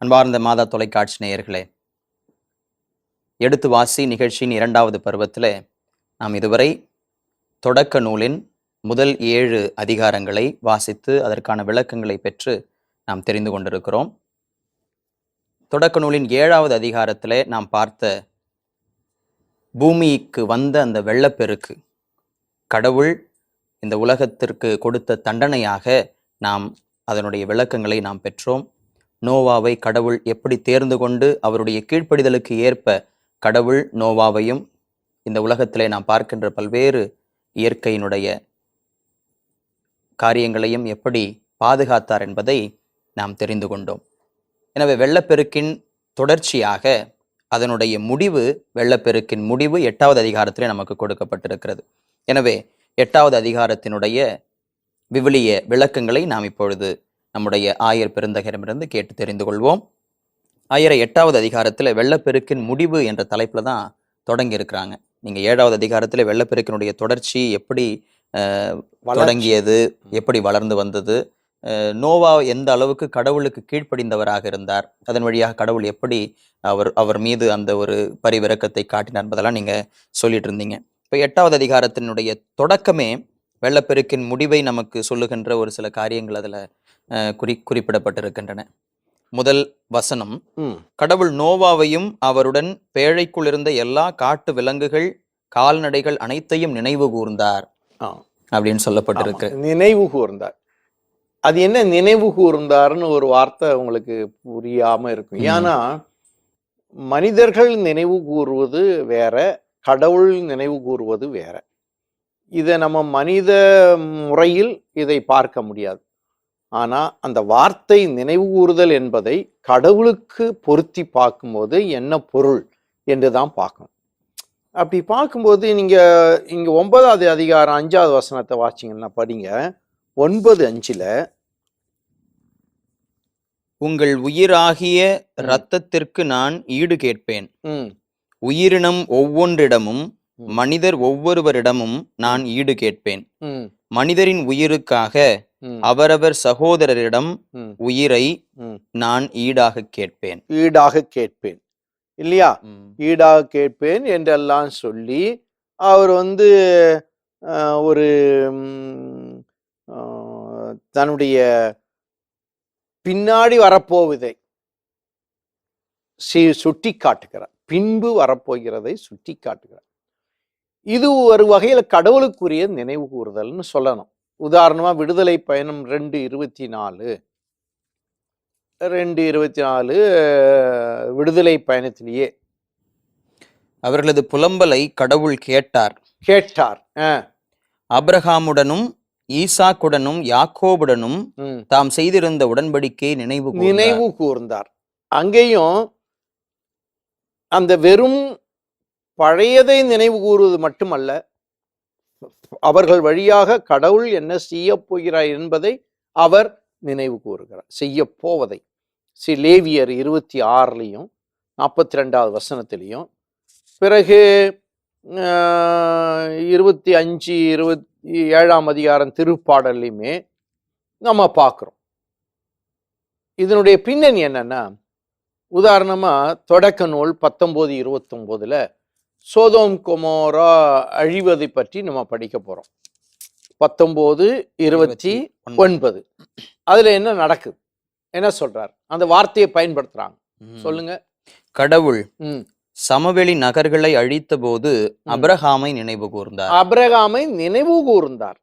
அன்பார்ந்த மாதா தொலைக்காட்சி நேயர்களே, எடுத்து வாசி நிகழ்ச்சியின் 2வது பருவத்தில் நாம் இதுவரை தொடக்க நூலின் முதல் 7 அதிகாரங்களை வாசித்து அதற்கான விளக்கங்களை பெற்று நாம் தெரிந்து கொண்டிருக்கிறோம். தொடக்க நூலின் 7வது அதிகாரத்தில் நாம் பார்த்த பூமிக்கு வந்த அந்த வெள்ளப்பெருக்கு கடவுள் இந்த உலகத்திற்கு கொடுத்த தண்டனையாக நாம் அதனுடைய விளக்கங்களை நாம் பெற்றோம். நோவாவை கடவுள் எப்படி தேர்ந்து கொண்டு அவருடைய கீழ்ப்படிதலுக்கு ஏற்ப கடவுள் நோவாவையும் இந்த உலகத்திலே நாம் பார்க்கின்ற பல்வேறு இயற்கையினுடைய காரியங்களையும் எப்படி பாதுகாத்தார் என்பதை நாம் தெரிந்து கொண்டோம். எனவே வெள்ளப்பெருக்கின் தொடர்ச்சியாக அதனுடைய முடிவு, வெள்ளப்பெருக்கின் முடிவு 8வது அதிகாரத்திலே நமக்கு கொடுக்கப்பட்டிருக்கிறது. எனவே 8வது அதிகாரத்தினுடைய விவிலிய விளக்கங்களை நாம் இப்பொழுது நம்முடைய ஆயர் பெருந்தகரிடமிருந்து கேட்டு தெரிந்து கொள்வோம். ஆயரை 8வது அதிகாரத்தில் வெள்ளப்பெருக்கின் முடிவு என்ற தலைப்புல தான் தொடங்கி இருக்கிறாங்க. நீங்க 7வது அதிகாரத்தில் வெள்ளப்பெருக்கினுடைய தொடர்ச்சி எப்படி தொடங்கியது, எப்படி வளர்ந்து வந்தது, நோவா எந்த அளவுக்கு கடவுளுக்கு கீழ்ப்படிந்தவராக இருந்தார், அதன் வழியாக கடவுள் எப்படி அவர் மீது அந்த ஒரு பரிவிரக்கத்தை காட்டினார் என்பதெல்லாம் நீங்க சொல்லிட்டு இருந்தீங்க. இப்போ 8வது அதிகாரத்தினுடைய தொடக்கமே வெள்ளப்பெருக்கின் முடிவை நமக்கு சொல்லுகின்ற ஒரு சில காரியங்கள் அதுல குறிப்பிடப்பட்டிருக்கின்றன. முதல் வசனம், கடவுள் நோவாவையும் அவருடன் பேழைக்குள் இருந்த எல்லா காட்டு விலங்குகள் கால்நடைகள் அனைத்தையும் நினைவு கூர்ந்தார் அப்படின்னு சொல்லப்பட்டிருக்கு. நினைவு கூர்ந்தார். அது என்ன நினைவு கூர்ந்தார்னு ஒரு வார்த்தை உங்களுக்கு புரியாம இருக்கும். ஏன்னா மனிதர்கள் நினைவு கூறுவது வேற, கடவுள் நினைவு கூறுவது வேற. இதை நம்ம மனித முறையில் இதை பார்க்க முடியாது. ஆனா அந்த வார்த்தை நினைவு கூறுதல் என்பதை கடவுளுக்கு பொருத்தி பார்க்கும்போது என்ன பொருள் என்று தான் பார்க்கணும். அப்படி பார்க்கும்போது நீங்க இங்க 9வது அதிகாரம் 5வது வசனத்தை வாசிங்கன்னா படிங்க. 9:5 உங்கள் உயிராகிய இரத்தத்திற்கு நான் ஈடு கேட்பேன், உயிரினம் ஒவ்வொன்றிடமும் மனிதர் ஒவ்வொருவரிடமும் நான் ஈடு கேட்பேன். மனிதரின் உயிருக்காக அவரவர் சகோதரரிடம் உயிரை நான் ஈடாக கேட்பேன். ஈடாக கேட்பேன் இல்லையா? ஈடாக கேட்பேன் என்றெல்லாம் சொல்லி அவர் ஒரு தன்னுடைய பின்னாடி வரப்போவதை சுட்டி காட்டுகிறார். பின்பு வரப்போகிறதை சுட்டி காட்டுகிறார். இது ஒரு வகையில கடவுளுக்குரிய நினைவு கூறுதல்னு சொல்லணும். உதாரணமா விடுதலை பயணம் 2:24 விடுதலை பயணத்திலேயே அவர்களது புலம்பலை கடவுள் கேட்டார். ஆபிரகாமுடனும் ஈசாக்குடனும் யாக்கோபுடனும் தாம் செய்திருந்த உடன்படிக்கையை நினைவு கூர்ந்தார். அங்கேயும் அந்த வெறும் பழையதை நினைவு கூறுவது மட்டுமல்ல, அவர்கள் வழியாக கடவுள் என்ன செய்ய போகிறார் என்பதை அவர் நினைவு கூறுகிறார், செய்ய போவதை. லேவியர் 26 42வது வசனத்திலையும், பிறகு 25 27ஆம் அதிகாரம் திருப்பாடல்லையுமே நம்ம பார்க்கிறோம். இதனுடைய பின்னணி என்னன்னா, உதாரணமா தொடக்க நூல் 19:29 சோதோம் கொமோரா அழிவதை பற்றி நம்ம படிக்க போறோம். 19:29 அதுல என்ன நடக்குது, என்ன சொல்றார், அந்த வார்த்தையை பயன்படுத்துறாங்க. சொல்லுங்க. கடவுள் சமவெளி நகர்களை அழித்த போது அபிரகாமை நினைவு கூர்ந்தார்.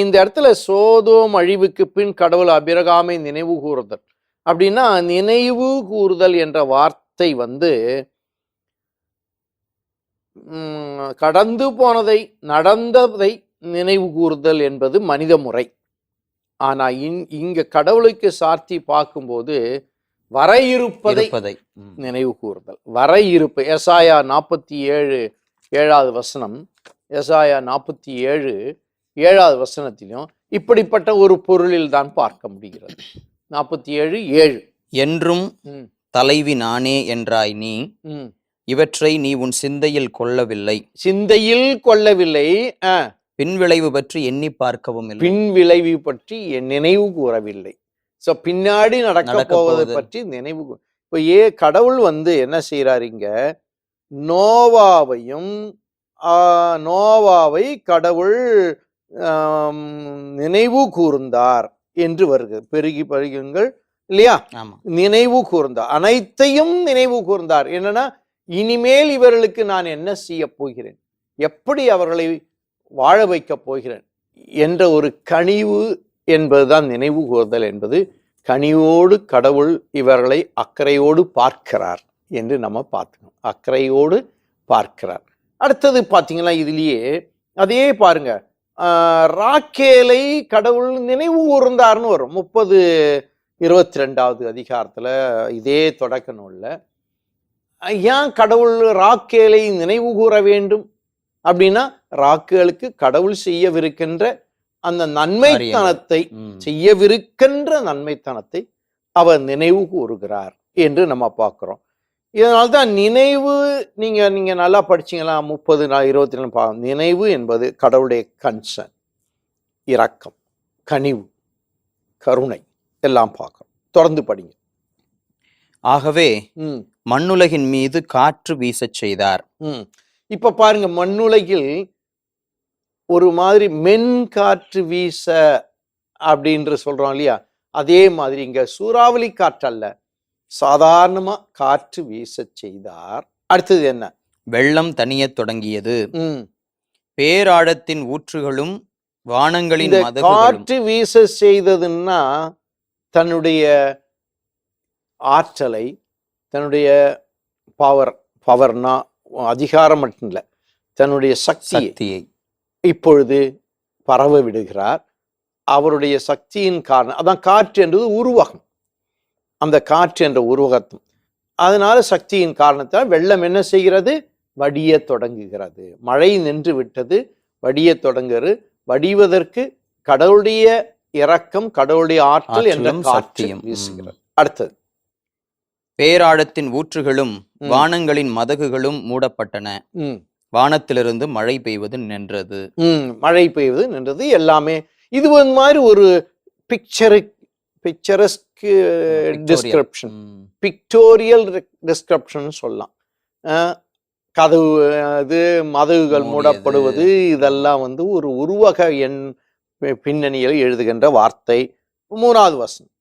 இந்த இடத்துல சோதோம் அழிவுக்கு பின் கடவுள் அபிரகாமை நினைவு கூறுதல் அப்படின்னா, நினைவு கூறுதல் என்ற வார்த்தை கடந்து போனதை நடந்ததை நினைவு கூறுதல் என்பது மனித முறை. ஆனா இங்க கடவுளுக்கு சார்த்தி பார்க்கும்போது வர இருப்பதை நினைவு கூறுதல். வர இருப்பு எசாயா 47:7வது வசனம், எசாயா 47:7வது வசனத்திலும் இப்படிப்பட்ட ஒரு பொருளில் தான் பார்க்க முடிகிறது. 47:7 என்றும் தலைவி நானே என்றாய் நீ, இவற்றை நீ உன் சிந்தையில் கொள்ளவில்லை, பின்விளைவு பற்றி எண்ணி பார்க்கவும் இல்லை. பின்விளைவு பற்றி நினைவு கூறவில்லை. ஸோ பின்னாடி நடக்க போவதை பற்றி நினைவு. இப்போ கடவுள் என்ன செய்யறாரு இங்க, நோவாவை கடவுள் நினைவு கூர்ந்தார் என்று வருகிறது. பெருகி பருகுங்கள் இல்லையா, நினைவு கூர்ந்தார், அனைத்தையும் நினைவு கூர்ந்தார். என்னன்னா, இனிமேல் இவர்களுக்கு நான் என்ன செய்ய போகிறேன், எப்படி அவர்களை வாழ வைக்க போகிறேன் என்ற ஒரு கனிவு என்பதுதான் நினைவு கூர்தல் என்பது. கனிவோடு கடவுள் இவர்களை அக்கறையோடு பார்க்கிறார் என்று நம்ம பார்த்துக்கணும். அக்கறையோடு பார்க்கிறார். அடுத்தது பார்த்தீங்கன்னா, இதுலயே அதே பாருங்க, ராக்கேலை கடவுள் நினைவு கூர்ந்தார்னு வரும் 30:22 அதிகாரத்துல. இதே தொடக்க நூல்ல ஏன் கடவுள் ராக்கேலை நினைவு கூற வேண்டும் அப்படின்னா, ராக்கேலுக்கு கடவுள் செய்யவிருக்கின்ற அந்த நன்மைத்தனத்தை, செய்யவிருக்கின்ற நன்மைத்தனத்தை அவர் நினைவு கூறுகிறார் என்று நம்ம பார்க்கிறோம். இதனால்தான் நினைவு, நீங்க நல்லா படிச்சீங்களா 30:22 நினைவு என்பது கடவுளுடைய கன்சர்ன், இரக்கம், கனிவு, கருணை எல்லாம் பார்க்கிறோம். தொடர்ந்து படிங்க. ஆகவே மண்ணுலகின் மீது காற்று வீசச் செய்தார். இப்ப பாருங்க, மண்ணுலகில் ஒரு மாதிரி மென் காற்று வீச அப்படின்ற சொல்றோம் இல்லையா, அதே மாதிரி இங்க சூறாவளி காற்று அல்ல, சாதாரணமா காற்று வீச செய்தார். அடுத்தது என்ன, வெள்ளம் தனிய தொடங்கியது, பேராழத்தின் ஊற்றுகளும் வானங்களின் காற்று வீச செய்ததுன்னா தன்னுடைய ஆற்றலை, தன்னுடைய பவர்னா அதிகாரம் மட்டும் இல்லை, தன்னுடைய சக்தியை இப்பொழுது பரவ விடுகிறார். அவருடைய சக்தியின் காரணம் அதான் காற்று என்றது உருவகம், அந்த காற்று என்ற உருவகத்தும். அதனால சக்தியின் காரணத்தால் வெள்ளம் என்ன செய்கிறது, வடிய தொடங்குகிறது. மழை நின்று விட்டது, வடிய தொடங்குகிறது. வடிவதற்கு கடவுளுடைய இரக்கம், கடவுளுடைய ஆற்றல் என்ற காற்று வீசுகிறது. அடுத்தது, பேராழத்தின் ஊற்றுகளும் வானங்களின் மதகுகளும் மூடப்பட்டன, வானத்திலிருந்து மழை பெய்வது நின்றது. மழை பெய்வது நின்றது. எல்லாமே இது மாதிரி ஒரு பிக்சரஸ்க் டிஸ்கிரிப்ஷன், பிக்டோரியல் டிஸ்கிரிப்ஷன் சொல்லலாம். கதவு, இது மதகுகள் மூடப்படுவது, இதெல்லாம் ஒரு உருவக எண் பின்னணியில் எழுதுகின்ற வார்த்தை. 3வது வசனம்,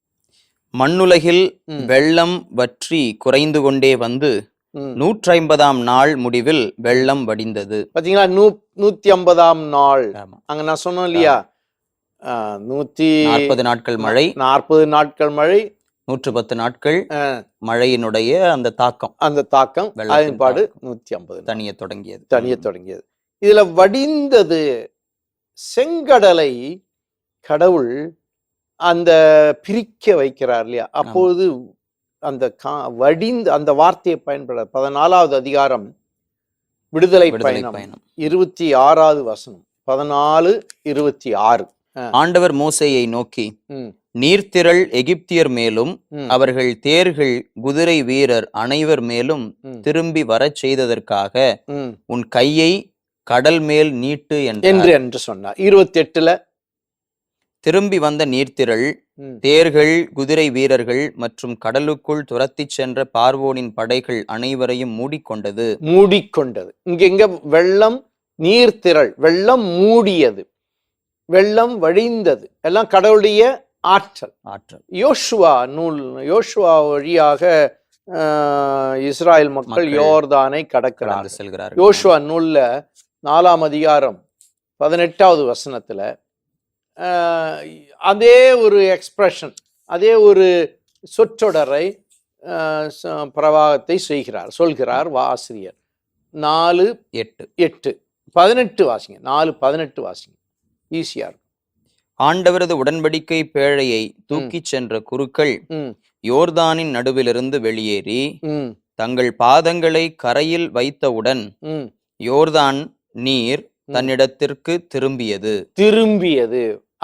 மண்ணுலகில் வெள்ளம் வற்றி குறைந்து கொண்டே வந்து 150ஆம் நாள் முடிவில் வெள்ளம் வடிந்தது. பாத்தீங்களா, 150ஆம் நாள். அங்க நான் சொன்னோம் இல்லையா, 140 நாட்கள் மழை, 40 நாட்கள் மழை, 110 நாட்கள் மழையினுடைய அந்த தாக்கம், அதன்பாடு 150 தனிய தொடங்கியது. இதுல வடிந்தது செங்கடலை கடவுள் அந்த பிரிக்க வைக்கிறார் இல்லையா. அப்போது அந்த வடிந்து அந்த வார்த்தையை பயன்பட 14வது அதிகாரம் விடுதலை பயணம் 26வது வசனம், 14:26. ஆண்டவர் மோசேயை நோக்கி, நீர்த்திரள் எகிப்தியர் மேலும் அவர்கள் தேர்கள் குதிரை வீரர் அனைவர் மேலும் திரும்பி வரச் செய்ததற்காக உன் கையை கடல் மேல் நீட்டு என்று சொன்னார். 28ல திரும்பி வந்த நீர்த்திரள் தேர்கள் குதிரை வீரர்கள் மற்றும் கடலுக்குள் துரத்தி சென்ற பார்வோனின் படைகள் அனைவரையும் மூடிக்கொண்டது. இங்க வெள்ளம், நீர்த்திரள், வெள்ளம் மூடியது, வெள்ளம் வழிந்தது, எல்லாம் கடவுளுடைய ஆற்றல். யோசுவா வழியாக இஸ்ராயல் மக்கள் யோர்தானை கடக்கிறார்கள். யோசுவா நூல்ல 4ஆம் அதிகாரம் 18வது வசனத்துல அதே ஒரு எக்ஸ்பிரஷன், அதே ஒரு சொற்றொடரை பிரவாகத்தை சொல்கிறார் ஆசிரியர். 4:8 18 வாசிங்க. 4:18 வாசிங்க, ஈஸியா இருக்கும். ஆண்டவரது உடன்படிக்கை பேழையை தூக்கிச் சென்ற குருக்கள் யோர்தானின் நடுவிலிருந்து வெளியேறி தங்கள் பாதங்களை கரையில் வைத்தவுடன் யோர்தான் நீர் தன்னிடத்திற்கு திரும்பியது.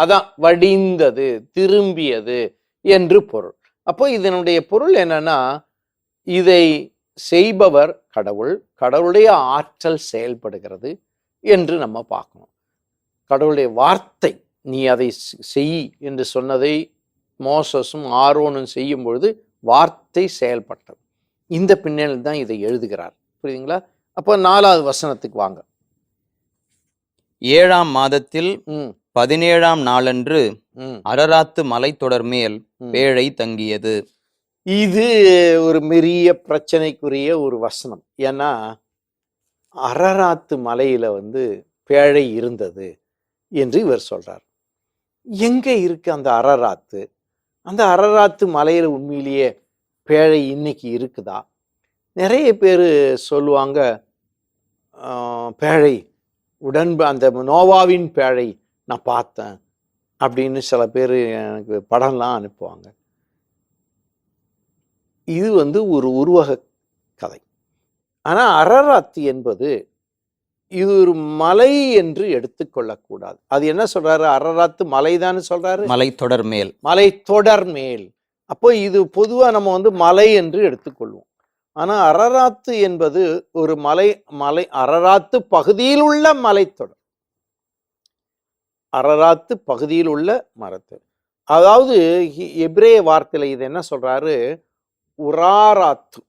அதான் வடிந்தது, திரும்பியது என்று பொருள். அப்போ இதனுடைய பொருள் என்னன்னா, இதை செய்பவர் கடவுள், கடவுளுடைய ஆற்றல் செயல்படுகிறது என்று நம்ம பார்க்கணும். கடவுளுடைய வார்த்தை, நீ அதை செய் என்று சொன்னதை மோசஸும் ஆரோனும் செய்யும் பொழுது வார்த்தை செயல்பட்டது. இந்த பின்னணியில் தான் இதை எழுதுகிறார். புரியுதுங்களா? அப்போ 4வது வசனத்துக்கு வாங்க. 7ஆம் மாதத்தில் ம் 17ஆம் நாளன்று ம் அரராத்து மலைத்தொடர் மேல் ம். பேழை தங்கியது. இது ஒரு பெரிய பிரச்சனைக்குரிய ஒரு வசனம். ஏன்னா அரராத்து மலையில பேழை இருந்தது என்று இவர் சொல்றார். எங்க இருக்கு அந்த அரராத்து? அந்த அரராத்து மலையில உண்மையிலேயே பேழை இன்னைக்கு இருக்குதா? நிறைய பேர் சொல்லுவாங்க, பேழை அந்த நோவாவின் பேழை நான் பார்த்தேன் அப்படின்னு சில பேர் எனக்கு படம்லாம் அனுப்புவாங்க. இது ஒரு உருவக கதை. ஆனா அரராத்து என்பது இது ஒரு மலை என்று எடுத்துக்கொள்ளக்கூடாது. அது என்ன சொல்றாரு? அரராத்து மலைதான் சொல்றாரு, மலைத்தொடர் மேல். மலைத்தொடர் மேல். அப்போ இது பொதுவா நம்ம மலை என்று எடுத்துக்கொள்வோம். ஆனா அரராத்து என்பது ஒரு மலை அரராத்து பகுதியில் உள்ள மலைத்தொடர். அரராத்து பகுதியில் உள்ள மரத்தொடர். அதாவது எபிரேய வார்த்தையில இது என்ன சொல்றாரு? உராராத்து.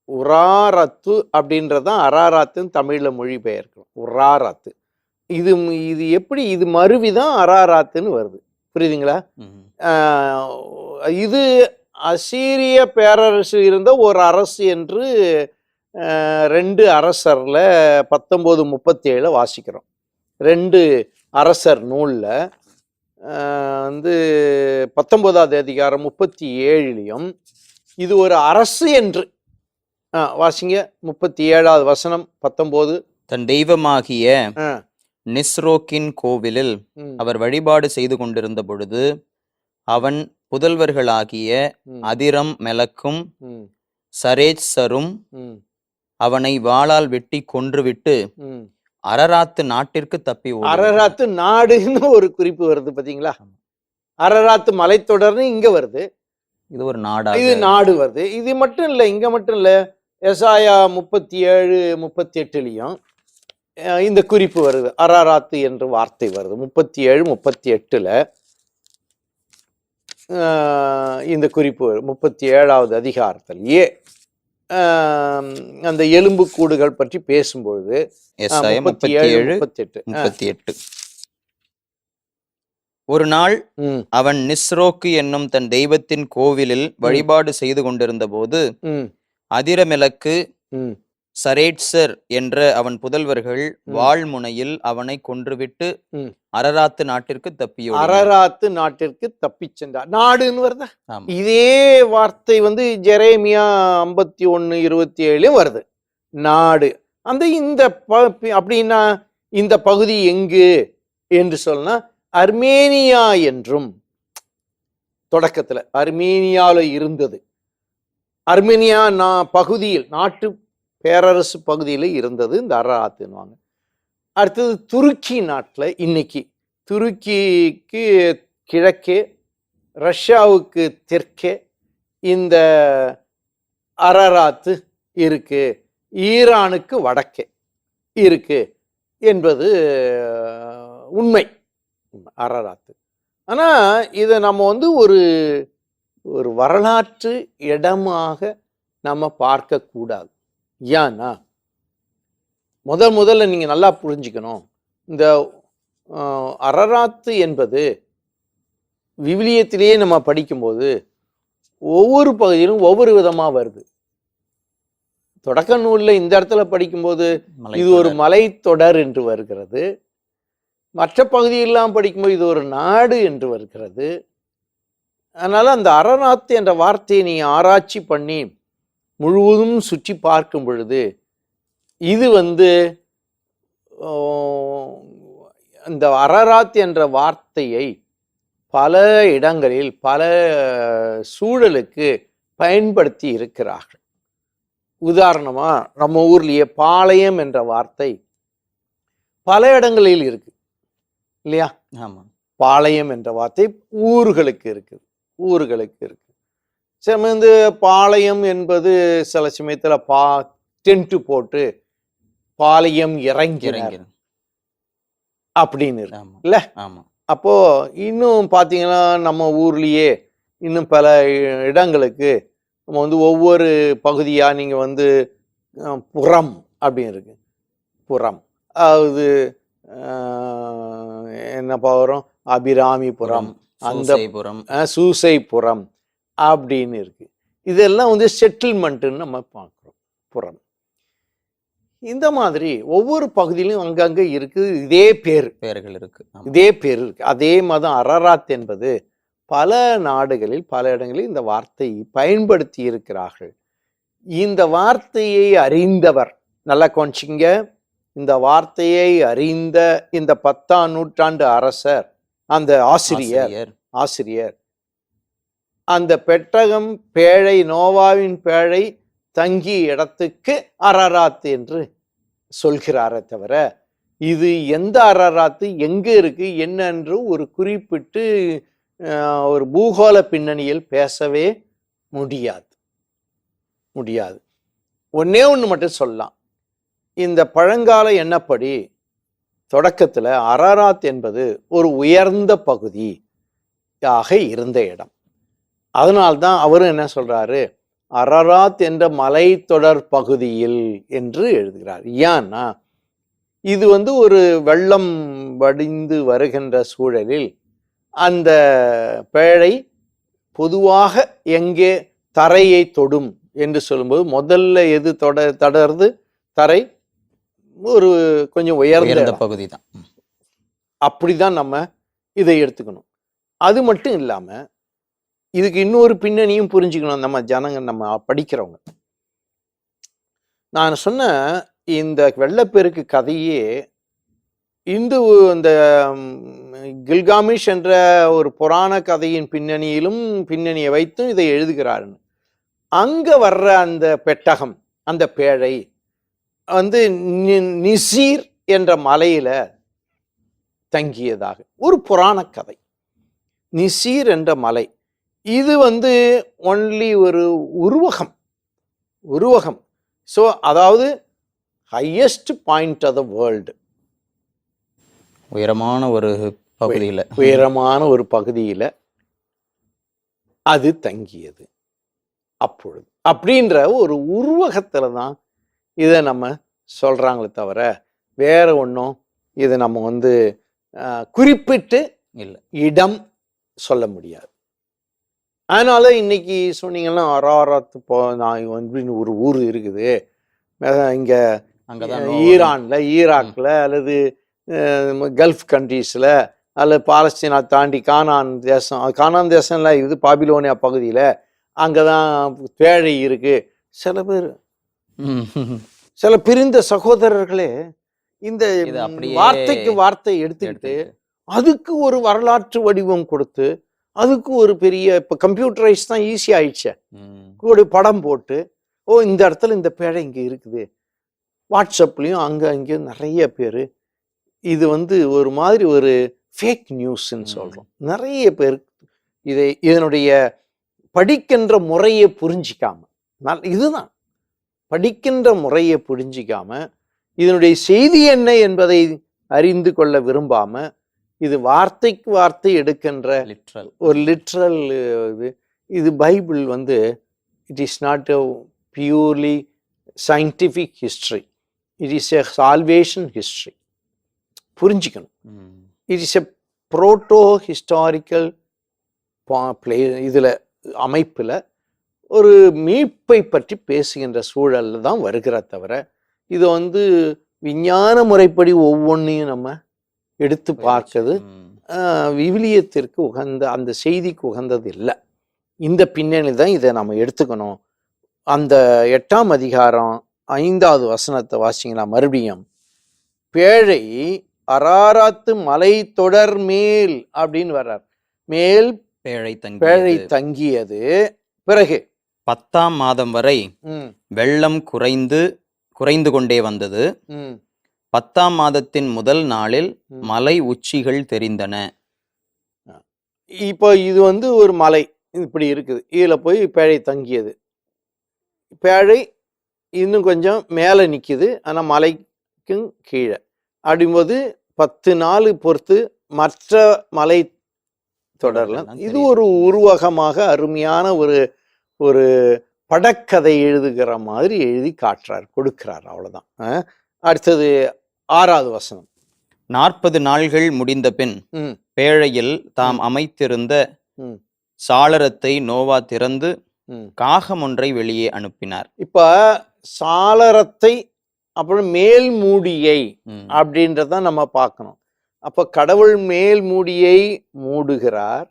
உராரத்து அப்படின்றதான் அராராத்துன்னு தமிழ்ல மொழிபெயர்க்கிறோம். உராராத்து. இது இது எப்படி இது மருவிதான் அராராத்துன்னு வருது. புரியுதுங்களா? இது அசீரிய பேரரசு இருந்த ஒரு அரசு என்று 2 அரசர்ல 1937 வாசிக்கிறோம். 2 அரசர் நூல்ல 19வது அதிகாரம் 37லையும் இது ஒரு அரசு என்று வாசிங்க. 37வது வசனம் 19. தன் தெய்வமாகிய நிஸ்ரோக்கின் கோவிலில் அவர் வழிபாடு செய்து கொண்டிருந்த பொழுது அவன் புதல்வர்களாகிய அதிரம் மெலக்கும் சரேத்சரும் அவனை வாளால் வெட்டி கொன்றுவிட்டு அரராத்து நாட்டிற்கு தப்பி ஓடினார்கள். அரராத்து நாடுன்னு ஒரு குறிப்பு வருது பாத்தீங்களா? அரராத்து மலைத்தொடர்னு இங்க வருது. இது ஒரு நாடா? இது நாடு வருது. இது மட்டும் இல்ல, இங்க மட்டும் இல்ல, எசாயா 37, 38லையும் இந்த குறிப்பு வருது. அரராத்து என்ற வார்த்தை வருது. 37, 38ல இந்த குறிப்பு வரும். 37வது அதிகாரத்திலேயே அந்த எலும்பு கூடுகள் பற்றி பேசும்பொழுது 37, 38. ஒரு நாள் அவன் நிஸ்ரோக்கு என்னும் தன் தெய்வத்தின் கோவிலில் வழிபாடு செய்து கொண்டிருந்த போது அதிரமெலக்கு சரேட்சர் என்ற அவன் புதல்வர்கள் வாழ்முனையில் அவனை கொன்றுவிட்டு அரராத்து நாட்டிற்கு தப்பியோ அரராத்து நாட்டிற்கு தப்பி சென்றார். நாடுன்னு வருதா? இதே வார்த்தை ஜெரேமியா 51:27 வருது. நாடு. இந்த அப்படின்னா இந்த பகுதி எங்கு என்று சொன்னா அர்மேனியா என்றும் தொடக்கத்துல அர்மேனியால இருந்தது. அர்மேனியா பகுதியில் நாட்டு பேரரசு பகுதியில் இருந்தது இந்த அரராத்துன்னுவாங்க. அடுத்தது துருக்கி நாட்டில் இன்னைக்கு துருக்கிக்கு கிழக்கே ரஷ்யாவுக்கு தெற்கே இந்த அரராத்து இருக்கு. ஈரானுக்கு வடக்கே இருக்கு என்பது உண்மை. அரராத்து. ஆனா இதை நம்ம ஒரு வரலாற்று இடமாக நம்ம பார்க்க கூடாது. ஏன்னா முதல்ல நீங்க நல்லா புரிஞ்சுக்கணும், இந்த அரராத்து என்பது விவிலியத்திலேயே நம்ம படிக்கும்போது ஒவ்வொரு பகுதியிலும் ஒவ்வொரு விதமா வருது. தொடக்க நூல்ல இந்த இடத்துல படிக்கும்போது இது ஒரு மலைத்தொடர் என்று வருகிறது. மற்ற பகுதியெல்லாம் படிக்கும்போது இது ஒரு நாடு என்று வருகிறது. அதனால அந்த அரராத்து என்ற வார்த்தையை நீ ஆராய்ச்சி பண்ணி முழுவதும் சுற்றி பார்க்கும் பொழுது இது இந்த அரராத் என்ற வார்த்தையை பல இடங்களில் பல சூழலுக்கு பயன்படுத்தி இருக்கிறார்கள். உதாரணமா நம்ம ஊர்லயே பாளையம் என்ற வார்த்தை பல இடங்களில் இருக்கு இல்லையா? ஆமா, பாளையம் என்ற வார்த்தை ஊர்களுக்கு இருக்குது. சமந்து பாளையம் என்பது சில சமயத்துல டென்ட் போட்டு பாளையம் இறங்கி அப்படின்னு இருக்கு இல்ல? ஆமா. அப்போ இன்னும் பாத்தீங்கன்னா நம்ம ஊர்லயே இன்னும் பல இடங்களுக்கு நம்ம வந்து ஒவ்வொரு பகுதியாக நீங்கள் வந்து புறம் அப்படின்னு இருக்கு. புறம் அதாவது என்னப்பா வரும், அபிராமிபுரம், அந்த சூசைபுரம் அப்படின்னு இருக்கு. இதெல்லாம் வந்து செட்டில்மெண்ட்டுன்னு நம்ம பார்க்குறோம். புறம் இந்த மாதிரி ஒவ்வொரு பகுதியிலும் அங்கங்கே இருக்கு, இதே பேர்கள் இருக்கு, இதே பேர் இருக்கு. அதே மாதிரி அரராத் என்பது பல நாடுகளில் பல இடங்களில் இந்த வார்த்தையை பயன்படுத்தி இருக்கிறார்கள். இந்த வார்த்தையை அறிந்தவர், நல்லா கொஞ்சிங்க, இந்த வார்த்தையை அறிந்த இந்த 10ஆம் நூற்றாண்டு அரசர், அந்த ஆசிரியர் அந்த பெட்டகம் பேழை, நோவாவின் பேழை தங்கிய இடத்துக்கு அரராத் என்று சொல்கிறாரே தவிர, இது எந்த அரராத்து எங்க இருக்கு என்னென்று ஒரு குறிப்பிட்டு ஒரு பூகோள பின்னணியில் பேசவே முடியாது. ஒன்னே ஒன்று மட்டும் சொல்லலாம். இந்த பழங்கால எண்ணப்படி தொடக்கத்துல அரராத் என்பது ஒரு உயர்ந்த பகுதியாக இருந்த இடம். அதனால்தான் அவரும் என்ன சொல்றாரு, அரராத் என்ற மலைத்தொடர் பகுதியில் என்று எழுதுகிறார். ஏன்னா இது வந்து ஒரு வெள்ளம் வடிந்து வருகின்ற சூழலில் அந்த பேழை பொதுவாக எங்கே தரையை தொடும் என்று சொல்லும்போது முதல்ல எது தொடருது, தரை ஒரு கொஞ்சம் உயர்ந்த பகுதி தான். அப்படிதான் நம்ம இதை எடுத்துக்கணும். அது மட்டும் இல்லாம இதுக்கு இன்னொரு பின்னணியும் புரிஞ்சுக்கணும் நம்ம ஜனங்க, நம்ம படிக்கிறவங்க. நான் சொன்ன இந்த வெள்ளப்பெருக்கு கதையே இந்து இந்த கில்காமிஷ் என்ற ஒரு புராண கதையின் பின்னணியை வைத்தும் இதை எழுதுகிறாருன்னு. அங்க வர்ற அந்த பெட்டகம், அந்த பேழை வந்து நிசீர் என்ற மலையில தங்கியதாக ஒரு புராண கதை. நிசீர் என்ற மலை, இது வந்து ஒன்லி ஒரு உருவகம். ஸோ அதாவது highest point of the world, உயரமான ஒரு பகுதியில் அது தங்கியது. அப்பொழுது அப்படின்ற ஒரு உருவகத்துல தான் இதை நம்ம சொல்றாங்களே தவிர வேற ஒன்றும் இதை நம்ம வந்து குறிப்பிட்டு இடம் சொல்ல முடியாது. அதனால இன்னைக்கு சொன்னீங்கன்னா அரராத் அப்படின்னு ஒரு ஊர் இருக்குது இங்க ஈரான்ல, ஈராக்ல, அல்லது கல்ஃப் கண்ட்ரீஸ்ல, அல்லது பாலஸ்தீனா தாண்டி கானான் தேசம்ல இது பாபிலோனியா பகுதியில அங்கதான் பேழை இருக்கு. சில பிரிந்த சகோதரர்களே இந்த வார்த்தைக்கு வார்த்தை எடுத்துக்கிட்டு அதுக்கு ஒரு வரலாற்று வடிவம் கொடுத்து அதுக்கு ஒரு பெரிய, இப்ப கம்ப்யூட்டரைஸ் தான் ஈஸி ஆயிடுச்சு, ஒரு படம் போட்டு இந்த இடத்துல இந்த பேழை இங்க இருக்குது, வாட்ஸ்அப்லயும் அங்கேயும் நிறைய பேர் இது வந்து ஒரு மாதிரி ஒரு ஃபேக் நியூஸ்ன்னு சொல்றோம். நிறைய பேர் இதனுடைய படிக்கின்ற முறையை புரிஞ்சிக்காம, இதுதான் படிக்கின்ற முறையை புரிஞ்சிக்காம இதனுடைய செய்தி என்ன என்பதை அறிந்து கொள்ள விரும்பாம இது வார்த்தைக்கு வார்த்தை எடுக்கின்ற ஒரு லிட்ரல் இது பைபிள் வந்து it is not a purely scientific history, it is a salvation history. புரிஞ்சுக்கணும். It is a proto historical இதுல அமைப்புல ஒரு மீட்பை பற்றி பேசுகின்ற சூழல்ல தான் வருகிற தவிர இது வந்து விஞ்ஞான முறைப்படி ஒவ்வொன்றையும் நம்ம எடுத்து பார்க்கிறது விவிலியத்திற்கு உகந்த, அந்த செய்திக்கு உகந்தது இல்லை. இந்த பின்னணி தான் இதை நம்ம எடுத்துக்கணும். அந்த 8ஆம் அதிகாரம் 5வது வசனத்தை வாசிங்கன்னா மறுபடியும் பேழை அரராத்து மலை தொடர் மேல் அப்படின்னு வர்றார். மேல் பேழை தங்கியது. பிறகு 10ஆம் மாதம் வரை வெள்ளம் குறைந்து கொண்டே வந்தது. 10ஆம் மாதத்தின் முதல் நாளில் மலை உச்சிகள் தெரிந்தன. இப்போ இது வந்து ஒரு மலை இப்படி இருக்குது, இதுல போய் பேழை தங்கியது. பேழை இன்னும் கொஞ்சம் மேலே நிற்கிது, ஆனால் மலைக்கும் கீழே. அப்படிங்கும்போது 10 நாள் பொறுத்து மற்ற மலை தொடரலாம். தொடரலாம் இது தெரியுது. ஒரு உருவகமாக அருமையான ஒரு ஒரு படக்கதை எழுதுகிற மாதிரி எழுதி காட்டுறார், கொடுக்கிறார். அவ்வளவுதான். அடுத்தது 6வது வசனம். 40 நாள்கள் முடிந்த பின் ம், பேழையில் தாம் ம், அமைத்திருந்த ம், சாளரத்தை நோவா திறந்து ம். காகம் ஒன்றை வெளியே அனுப்பினார். இப்ப சாளரத்தை அப்புறம் மேல் மூடியை ம். அப்படின்றத நம்ம பார்க்கணும். அப்ப கடவுள் மேல் மூடியை மூடுகிறார்.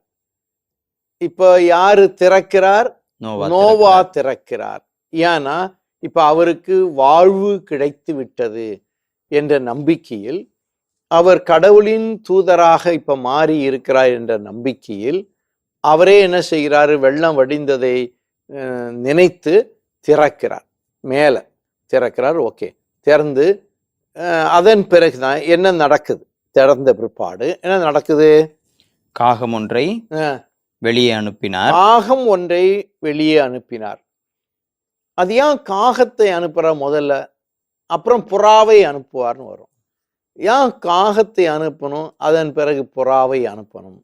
இப்ப யாரு திறக்கிறார்? நோவா நோவா திறக்கிறார். திறக்கிறார். ஏன்னா இப்ப அவருக்கு வாழ்வு கிடைத்து விட்டது என்ற நம்பிக்கையில், அவர் கடவுளின் தூதராக இப்ப மாறி இருக்கிறார் என்ற நம்பிக்கையில் அவரே என்ன செய்கிறாரு? வெள்ளம் வடிந்ததை நினைத்து திறக்கிறார். மேல திறக்கிறார். ஓகே, திறந்து அதன் பிறகுதான் என்ன நடக்குது? திறந்த பிற்பாடு என்ன நடக்குது? காகம் ஒன்றை வெளியே அனுப்பினார். காகம் ஒன்றை வெளியே அனுப்பினார். அது ஏன் காகத்தை அனுப்புற முதல்ல, அப்புறம் புறாவை அனுப்புவார்னு வரும்? ஏன் காகத்தை அனுப்பணும், அதன் பிறகு புறாவை அனுப்பணும்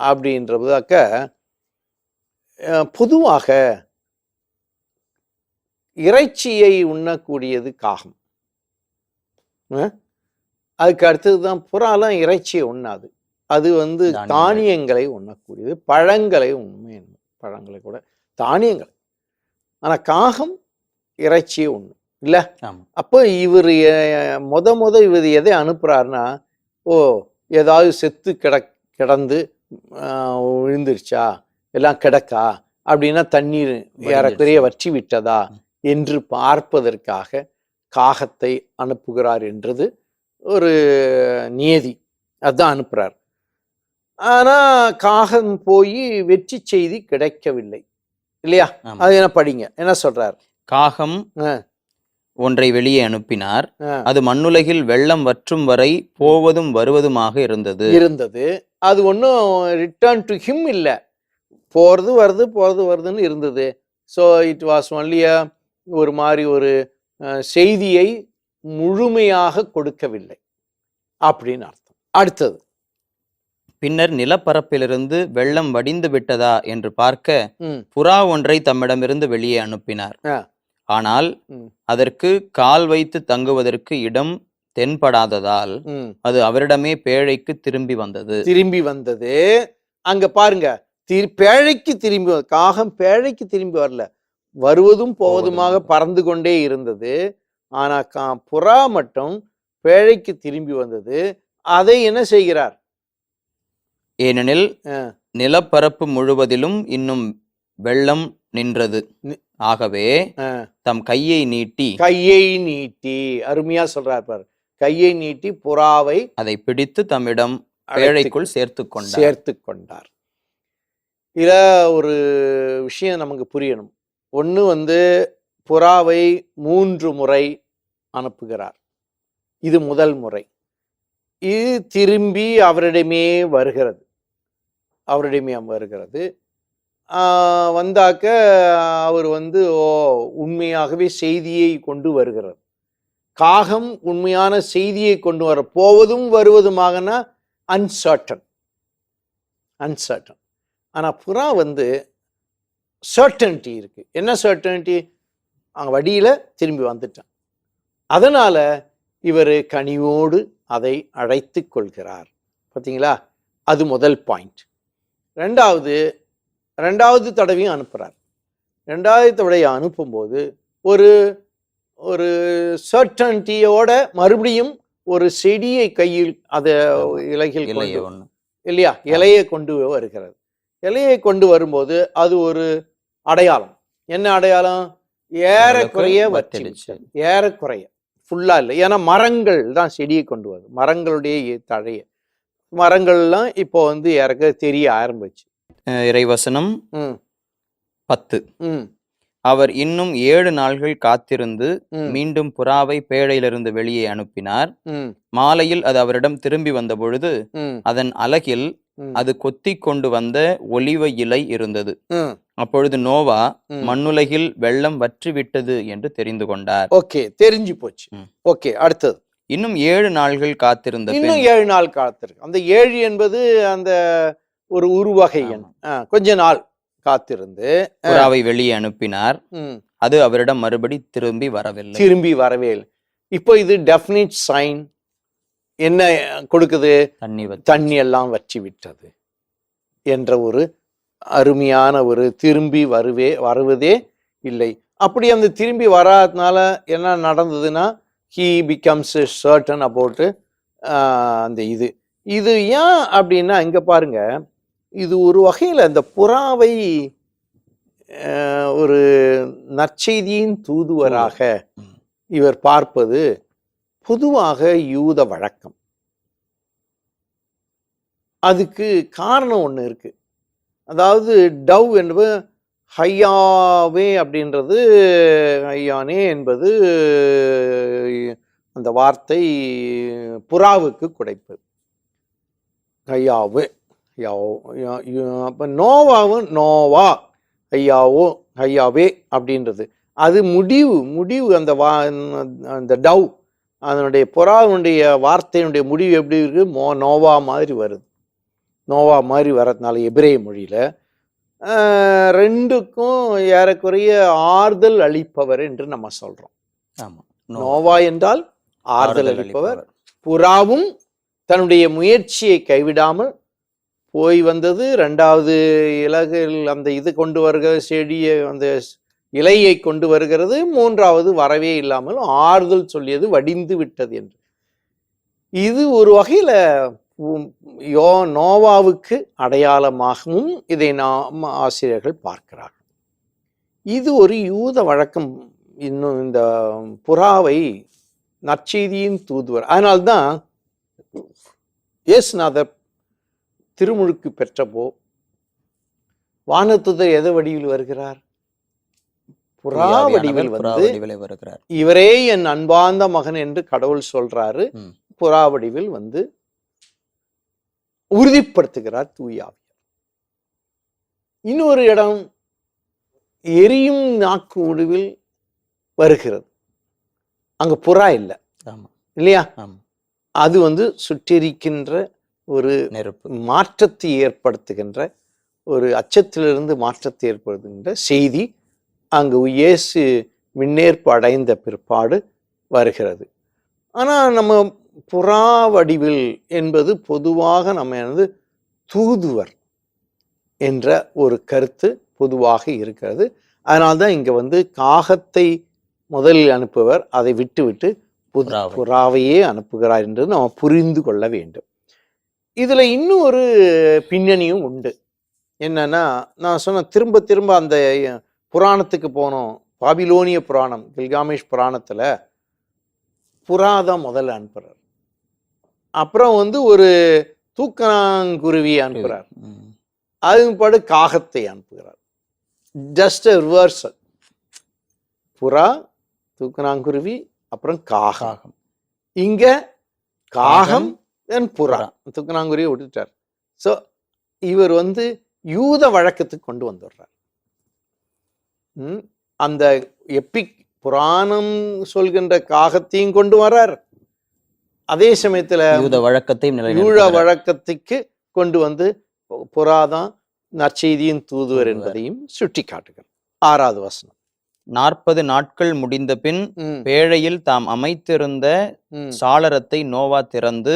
அப்படின்றதாக்க, பொதுவாக இறைச்சியை உண்ணக்கூடியது காகம். அதுக்கு அடுத்ததுதான் புறாலாம் இறைச்சியை உண்ணாது. அது தானியங்களை உண்ணக்கூடியது, பழங்களை உண்மை, பழங்களை கூட தானியங்களை. ஆனா காகம் இறைச்சியை உண்ணும் இல்ல. அப்போ இவர் இவர் எதை அனுப்புறாருன்னா, ஓ ஏதாவது செத்து கிடந்து விழுந்துருச்சா, எல்லாம் கிடக்கா அப்படின்னா தண்ணீர் ஏறக்குறைய வற்றி விட்டதா என்று பார்ப்பதற்காக காகத்தை அனுப்புகிறார் என்றது ஒரு நியதி. அதுதான் அனுப்புறார். ஆனா காகம் போய் வெற்றி செய்தி கிடைக்கவில்லை இல்லையா? அது என்ன படிங்க, என்ன சொல்றார்? காகம் ஒன்றை வெளியே அனுப்பினார். அது மண்ணுலகில் வெள்ளம் வற்றும் வரை போவதும் வருவதுமாக இருந்தது. அது ஒன்றும் ரிட்டர்ன் டு ஹிம் இல்லை, போறது வருதுன்னு இருந்தது. ஸோ இட் வாஸ் ஒன்லி ஒரு மாதிரி ஒரு செய்தியை முழுமையாக கொடுக்கவில்லை அப்படின்னு அர்த்தம். அடுத்தது, பின்னர் நிலப்பரப்பிலிருந்து வெள்ளம் வடிந்து விட்டதா என்று பார்க்க புறா ஒன்றை தம்மிடமிருந்து வெளியே அனுப்பினார். ஆனால் அதற்கு கால் வைத்து தங்குவதற்கு இடம் தென்படாததால் அது அவரிடமே பேழைக்கு திரும்பி வந்தது. அங்க பாருங்க, பேழைக்கு திரும்பி, காகம் பேழைக்கு திரும்பி வரல, வருவதும் போவதுமாக பறந்து கொண்டே இருந்தது. ஆனா புறா மட்டும் பேழைக்கு திரும்பி வந்தது. அதை என்ன செய்கிறார்? ஏனெனில் நிலப்பரப்பு முழுவதிலும் இன்னும் வெள்ளம் நின்றது. ஆகவே தம் கையை நீட்டி அருமையா சொல்றார் பாரு, கையை நீட்டி புறாவை அதை பிடித்து தம்மிடம் பேழைக்குள் சேர்த்து கொண்டார். இதுல ஒரு விஷயம் நமக்கு புரியணும். ஒண்ணு புறாவை 3 முறை அனுப்புகிறார். இது முதல் முறை. இது திரும்பி அவரிடமே வருகிறது. வந்தாக்க அவர் உண்மையாகவே செய்தியை கொண்டு வருகிறார். காகம் உண்மையான செய்தியை கொண்டு வர, போவதும் வருவதுமாகனா அன்சர்டன். ஆனா புறா சர்டனிட்டி இருக்கு. என்ன சர்டனிட்டி? அங்க வடியில திரும்பி வந்துட்டான். அதனால இவர் கனிவோடு அதை அழைத்து கொள்கிறார். பார்த்தீங்களா? அது முதல் பாயிண்ட். ரெண்டாவது தடவையும் அனுப்புறார். ரெண்டாவது தடவை அனுப்பும்போது ஒரு ஒரு சர்டனிட்டியோட மறுபடியும் ஒரு செடியை கையில், அதை இலையில் இல்லையா, இலையை கொண்டு வருகிறது. இலையை கொண்டு வரும்போது அது ஒரு அடையாளம். என்ன அடையாளம்? ஏறக்குறைய ஏறக்குறைய ஃபுல்லா இல்லை. ஏன்னா மரங்கள் தான் செடியை கொண்டு வருது, மரங்களுடைய தழைய. மரங்கள்லாம் இப்போ ஏறக்க தெரிய ஆரம்பிச்சு. இறைவசனம் 10. அவர் இன்னும் 7 நாள்கள் காத்திருந்து மீண்டும் புறாவை பேழையிலிருந்து வெளியே அனுப்பினார். மாலையில் அது அவரிடம் திரும்பி வந்த பொழுது அதன் அலகில் அது கொத்தி கொண்டு வந்த ஒலிவ இலை இருந்தது. அப்பொழுது நோவா மண்ணுலகில் வெள்ளம் வற்றி விட்டது என்று தெரிந்து கொண்டார். ஓகே, தெரிஞ்சு போச்சு. ஓகே, அடுத்தது. இன்னும் 7 நாள்கள் காத்திருந்த, இன்னும் 7 நாள் காத்திருக்கு. அந்த 7 என்பது அந்த ஒரு உருவகை எண். கொஞ்ச நாள் காத்திருந்து புறாவை வெளியே அனுப்பினார். ம், அது அவரிடம் மறுபடி திரும்பி வரவே இல்லை. இப்போ இது டெஃபினிட் சைன் என்ன கொடுக்குது? தண்ணி எல்லாம் வற்றி விட்டது என்ற ஒரு அருமையான ஒரு திரும்பி வருவதே இல்லை. அப்படி அந்த திரும்பி வராதனால என்ன நடந்ததுன்னா, he becomes certain about அந்த இது ஏன் அப்படின்னா, இங்க பாருங்க, இது ஒரு வகையில் அந்த புறாவை ஒரு நற்செய்தியின் தூதுவராக இவர் பார்ப்பது பொதுவாக யூத வழக்கம். அதுக்கு காரணம் ஒன்று இருக்கு. அதாவது டவ் என்பது ஹையாவே அப்படின்றது, ஹையானே என்பது அந்த வார்த்தை புறாவுக்கு குடைப்பு. ஹையாவு அப்போ நோவாவும் நோவா ஹையாவோ ஹையாவே அப்படின்றது அது முடிவு அந்த டவ் அதனுடைய புறாவுடைய வார்த்தையினுடைய முடிவு எப்படி இருக்கு? நோவா மாதிரி வருது. நோவா மாதிரி வர்றதுனால எபிரேய மொழியில ரெண்டுக்கும் ஏறக்குறைய ஆறுதல் அளிப்பவர் என்று நம்ம சொல்றோம். நோவா என்றால் ஆறுதல் அளிப்பவர். புறாவும் தன்னுடைய முயற்சியை கைவிடாமல் போய் வந்தது. ரெண்டாவது இலகில் அந்த கொண்டு வருகிற செடியை, அந்த இலையை கொண்டு வருகிறது. மூன்றாவது வரவே இல்லாமல் ஆறுதல் சொல்லியது வடிந்து விட்டது என்று. இது ஒரு வகையில நோவாவுக்கு அடையாளமாகவும் இதை நாம் ஆசிரியர்கள் பார்க்கிறார்கள். இது ஒரு யூத வழக்கம். இன்னும் இந்த புறாவை நற்செய்தியின் தூதுவர். அதனால்தான் இயேசுநாதர் திருமுழுக்கு பெற்றப்போ வானதூதர் எதை வடிவில் வருகிறார்? புறா வடிவில் வந்து வருகிறார். இவரே என் அன்பார்ந்த மகன் என்று கடவுள் சொல்றாரு. புறா வடிவில் வந்து உறுதிப்படுத்துகிறார் தூயாவியார். இன்னொரு இடம் எரியும் நாக்கு முடிவில் வருகிறது. அங்க புறா இல்லை இல்லையா? அது வந்து சுட்டெரிக்கின்ற ஒரு மாற்றத்தை ஏற்படுத்துகின்ற, ஒரு அச்சத்திலிருந்து மாற்றத்தை ஏற்படுத்துகின்ற செய்தி அங்கு இயேசு விண்ணேற்பு அடைந்த பிற்பாடு வருகிறது. ஆனால் நம்ம புறா வடிவில் என்பது பொதுவாக நம்ம தூதுவர் என்ற ஒரு கருத்து பொதுவாக இருக்கிறது. அதனால்தான் இங்க வந்து காகத்தை முதலில் அனுப்புவர், அதை விட்டு புறாவையே அனுப்புகிறார் என்று நம்ம புரிந்து கொள்ள வேண்டும். இதுல இன்னும் ஒரு பின்னணியும் உண்டு. என்னன்னா, நான் சொன்ன திரும்ப அந்த புராணத்துக்கு போனோம். பாபிலோனிய புராணம், கில்காமேஷ் புராணத்துல புறாதான் முதல்ல அனுப்புறார். அப்புறம் வந்து ஒரு தூக்கணாங்குருவி அனுப்புறார். அது காகத்தை அனுப்புகிறார். Just reversal. புறா, தூக்கணாங்குருவி, அப்புறம் காகம். இங்க காகம் புறா, தூக்கணாங்குருவியை விட்டுட்டார். ஸோ இவர் வந்து யூத வழக்கத்துக்கு கொண்டு வந்துடுறார். அந்த எப்பிக் புராணம் சொல்கின்ற காகத்தையும் கொண்டு வர்றார். அதே சமயத்துல யூத வழக்கத்துக்கு கொண்டு வந்து புறாதான் நற்செய்தியின் தூதுவர் என்பதையும் சுட்டி காட்டுகிறார். 6வது வசனம். 40 நாட்கள் முடிந்த பின் பேழையில் தாம் அமைத்திருந்த சாளரத்தை நோவா திறந்து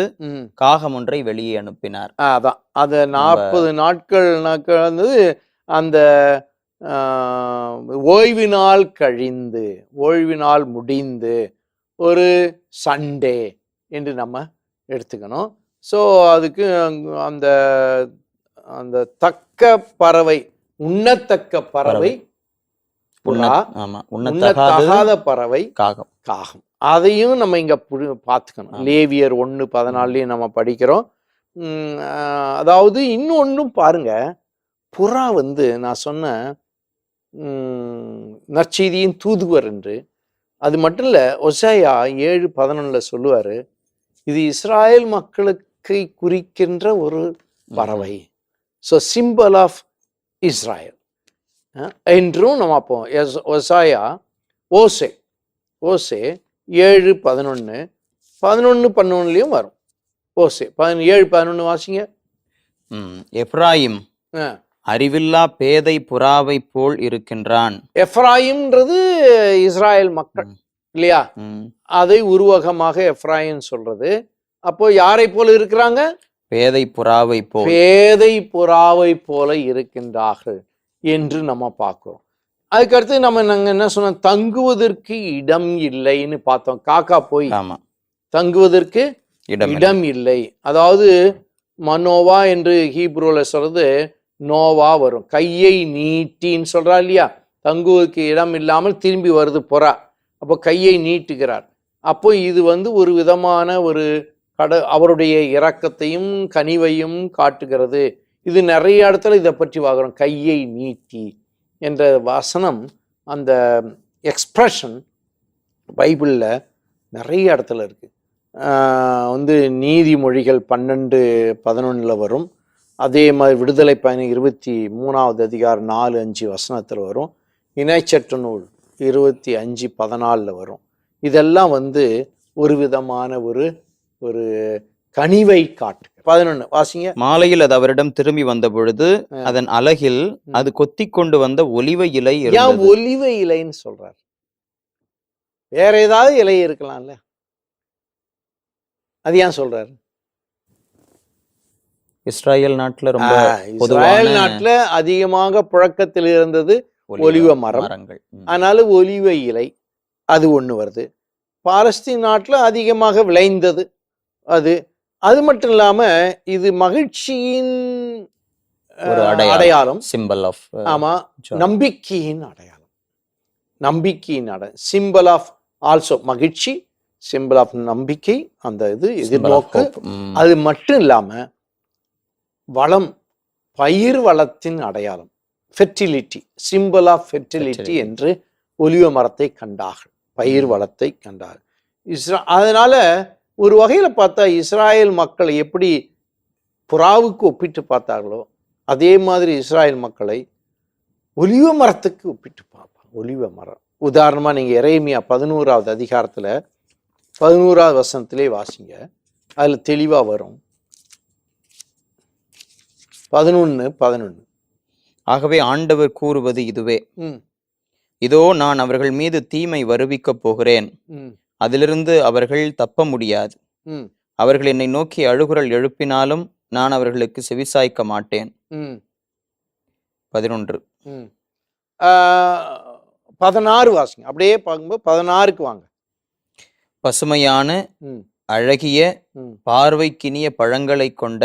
காகம் ஒன்றை வெளியே அனுப்பினார். அதான் அது 40 நாட்கள் வந்தது. அந்த ஓய்வினால் கழிந்து, ஓய்வினால் முடிந்து, ஒரு சண்டே என்று நம்ம எடுத்துக்கணும். ஸோ அதுக்கு அந்த அந்த தக்க பறவை, உண்ணத்தக்க பறவை புறா, உண்ணத்தகாத பறவை காகம். அதையும் நம்ம இங்க பார்த்துக்கணும். லேவியர் 1:14 நம்ம படிக்கிறோம். அதாவது இன்னொன்னும் பாருங்க, புறா வந்து நான் சொன்ன நற்செய்தியின் தூதுவர் என்று. அது மட்டும் இல்ல, ஒசையா 7:11 சொல்லுவாரு, இது இஸ்ராயேல் மக்களுக்கு குறிக்கின்ற ஒரு பறவை. ஸோ சிம்பிள் ஆஃப் இஸ்ராயல் என்றும் நம்ம அப்போ ஒசாயா ஓசே 7:11 11:11 வரும். ஓசே 7:11 வாசிங்க. எப்ராயிம் ஆ. அறிவில்லா பேதை புறாவை போல் இருக்கின்றான். எப்ராயிம்ன்றது இஸ்ராயல் மக்கள் ம். இல்லையா? ம். அதை உருவகமாக எப்ராயிம் சொல்றது. அப்போ யாரை போல இருக்கிறாங்க? பேதை புறாவை போல். பேதை புறாவை போல இருக்கின்றார்கள் என்று நம்ம பார்க்கிறோம். அதுக்கடுத்து நாங்க என்ன சொன்னோம்? தங்குவதற்கு இடம் இல்லைன்னு பார்த்தோம். காக்கா போய் ஆமா, தங்குவதற்கு இடம் இல்லை. இடம் இல்லை. அதாவது மனோவா என்று ஹீப்ரோல சொல்றது நோவா வரும். கையை நீட்டின்னு சொல்றா இல்லையா? தங்குவதற்கு இடம் இல்லாமல் திரும்பி வருது புறா. அப்போ கையை நீட்டுகிறார். அப்போ இது ஒரு விதமான ஒரு அவருடைய இரக்கத்தையும் கனிவையும் காட்டுகிறது. இது நிறைய இடத்துல இதை பற்றி பார்க்குறோம். கையை நீட்டி என்ற வசனம், அந்த எக்ஸ்பிரஷன் பைபிளில் நிறைய இடத்துல இருக்கு. நீதிமொழிகள் 12:11 வரும். அதே மாதிரி விடுதலை பயணம் 23வது அதிகாரம் 4-5 வசனத்தில் வரும். இணைச்சட்ட நூல் 25:14 வரும். இதெல்லாம் ஒரு விதமான ஒரு கனிவை காட்டு. 11 வாசிங்க. மாலையில் அது அவரிடம் திரும்பி வந்த பொழுது அதன் அலகில் அது கொத்தி கொண்டு வந்த ஒலிவ இலை ஏன் இருந்தது. ஒலிவ இலைன்னு சொல்றார்? வேற ஏதாவது இலை இருக்கலாம்ல, அது ஏன் சொல்றாரு? இஸ்ராயல் நாட்டுல ரொம்ப இஸ்ராயல் பொதுவான நாட்டுல அதிகமாக புழக்கத்தில் இருந்தது ஒலிவ மரம். மரங்கள். அதனால ஒலிவ இலை அது ஒண்ணு வருது. பாலஸ்தீன் நாட்டுல அதிகமாக விளைந்தது அது. அது மட்டும் இல்லாம இது மகிழ்ச்சியின் ஒரு அடையாளம், சிம்பல் ஆஃப். ஆமா, நம்பிக்கையின் அடையாளம். நம்பிக்கையின் அடையாளம், சிம்பிள் ஆஃப் ஆல்சோ மகிழ்ச்சி, சிம்பிள் ஆஃப் நம்பிக்கை, அந்த இது எதிர்நோக்கு. அது மட்டும் இல்லாம வளம், பயிர் வளத்தின் அடையாளம், ஃபெர்டிலிட்டி, சிம்பிள் ஆஃப் ஃபெர்டிலிட்டி என்று ஒலிவ மரத்தை கண்டார்கள், பயிர் வளத்தை கண்டார்கள். அதனால ஒரு வகையில பார்த்தா இஸ்ராயல் மக்களை எப்படி புறாவுக்கு ஒப்பிட்டு பார்த்தார்களோ அதே மாதிரி இஸ்ராயல் மக்களை ஒலிவ மரத்துக்கு ஒப்பிட்டு பார்ப்பாங்க. ஒலிவ மரம் உதாரணமா நீங்க எரேமியா 11வது அதிகாரத்துல 11வது வசனத்திலே வாசிங்க, அதுல தெளிவா வரும். 11:11. ஆகவே ஆண்டவர் கூறுவது இதுவே, இதோ நான் அவர்கள் மீது தீமை வருவிக்கப் போகிறேன், அதிலிருந்து அவர்கள் தப்ப முடியாது. அவர்கள் என்னை நோக்கி அழுகுரல் எழுப்பினாலும் நான் அவர்களுக்கு செவிசாய்க்க மாட்டேன். 11. 16 வாசிங்க. அப்படியே பார்க்கும்போது 16க்கு வாங்க. பசுமையான அழகிய பார்வைக்கினிய பழங்களை கொண்ட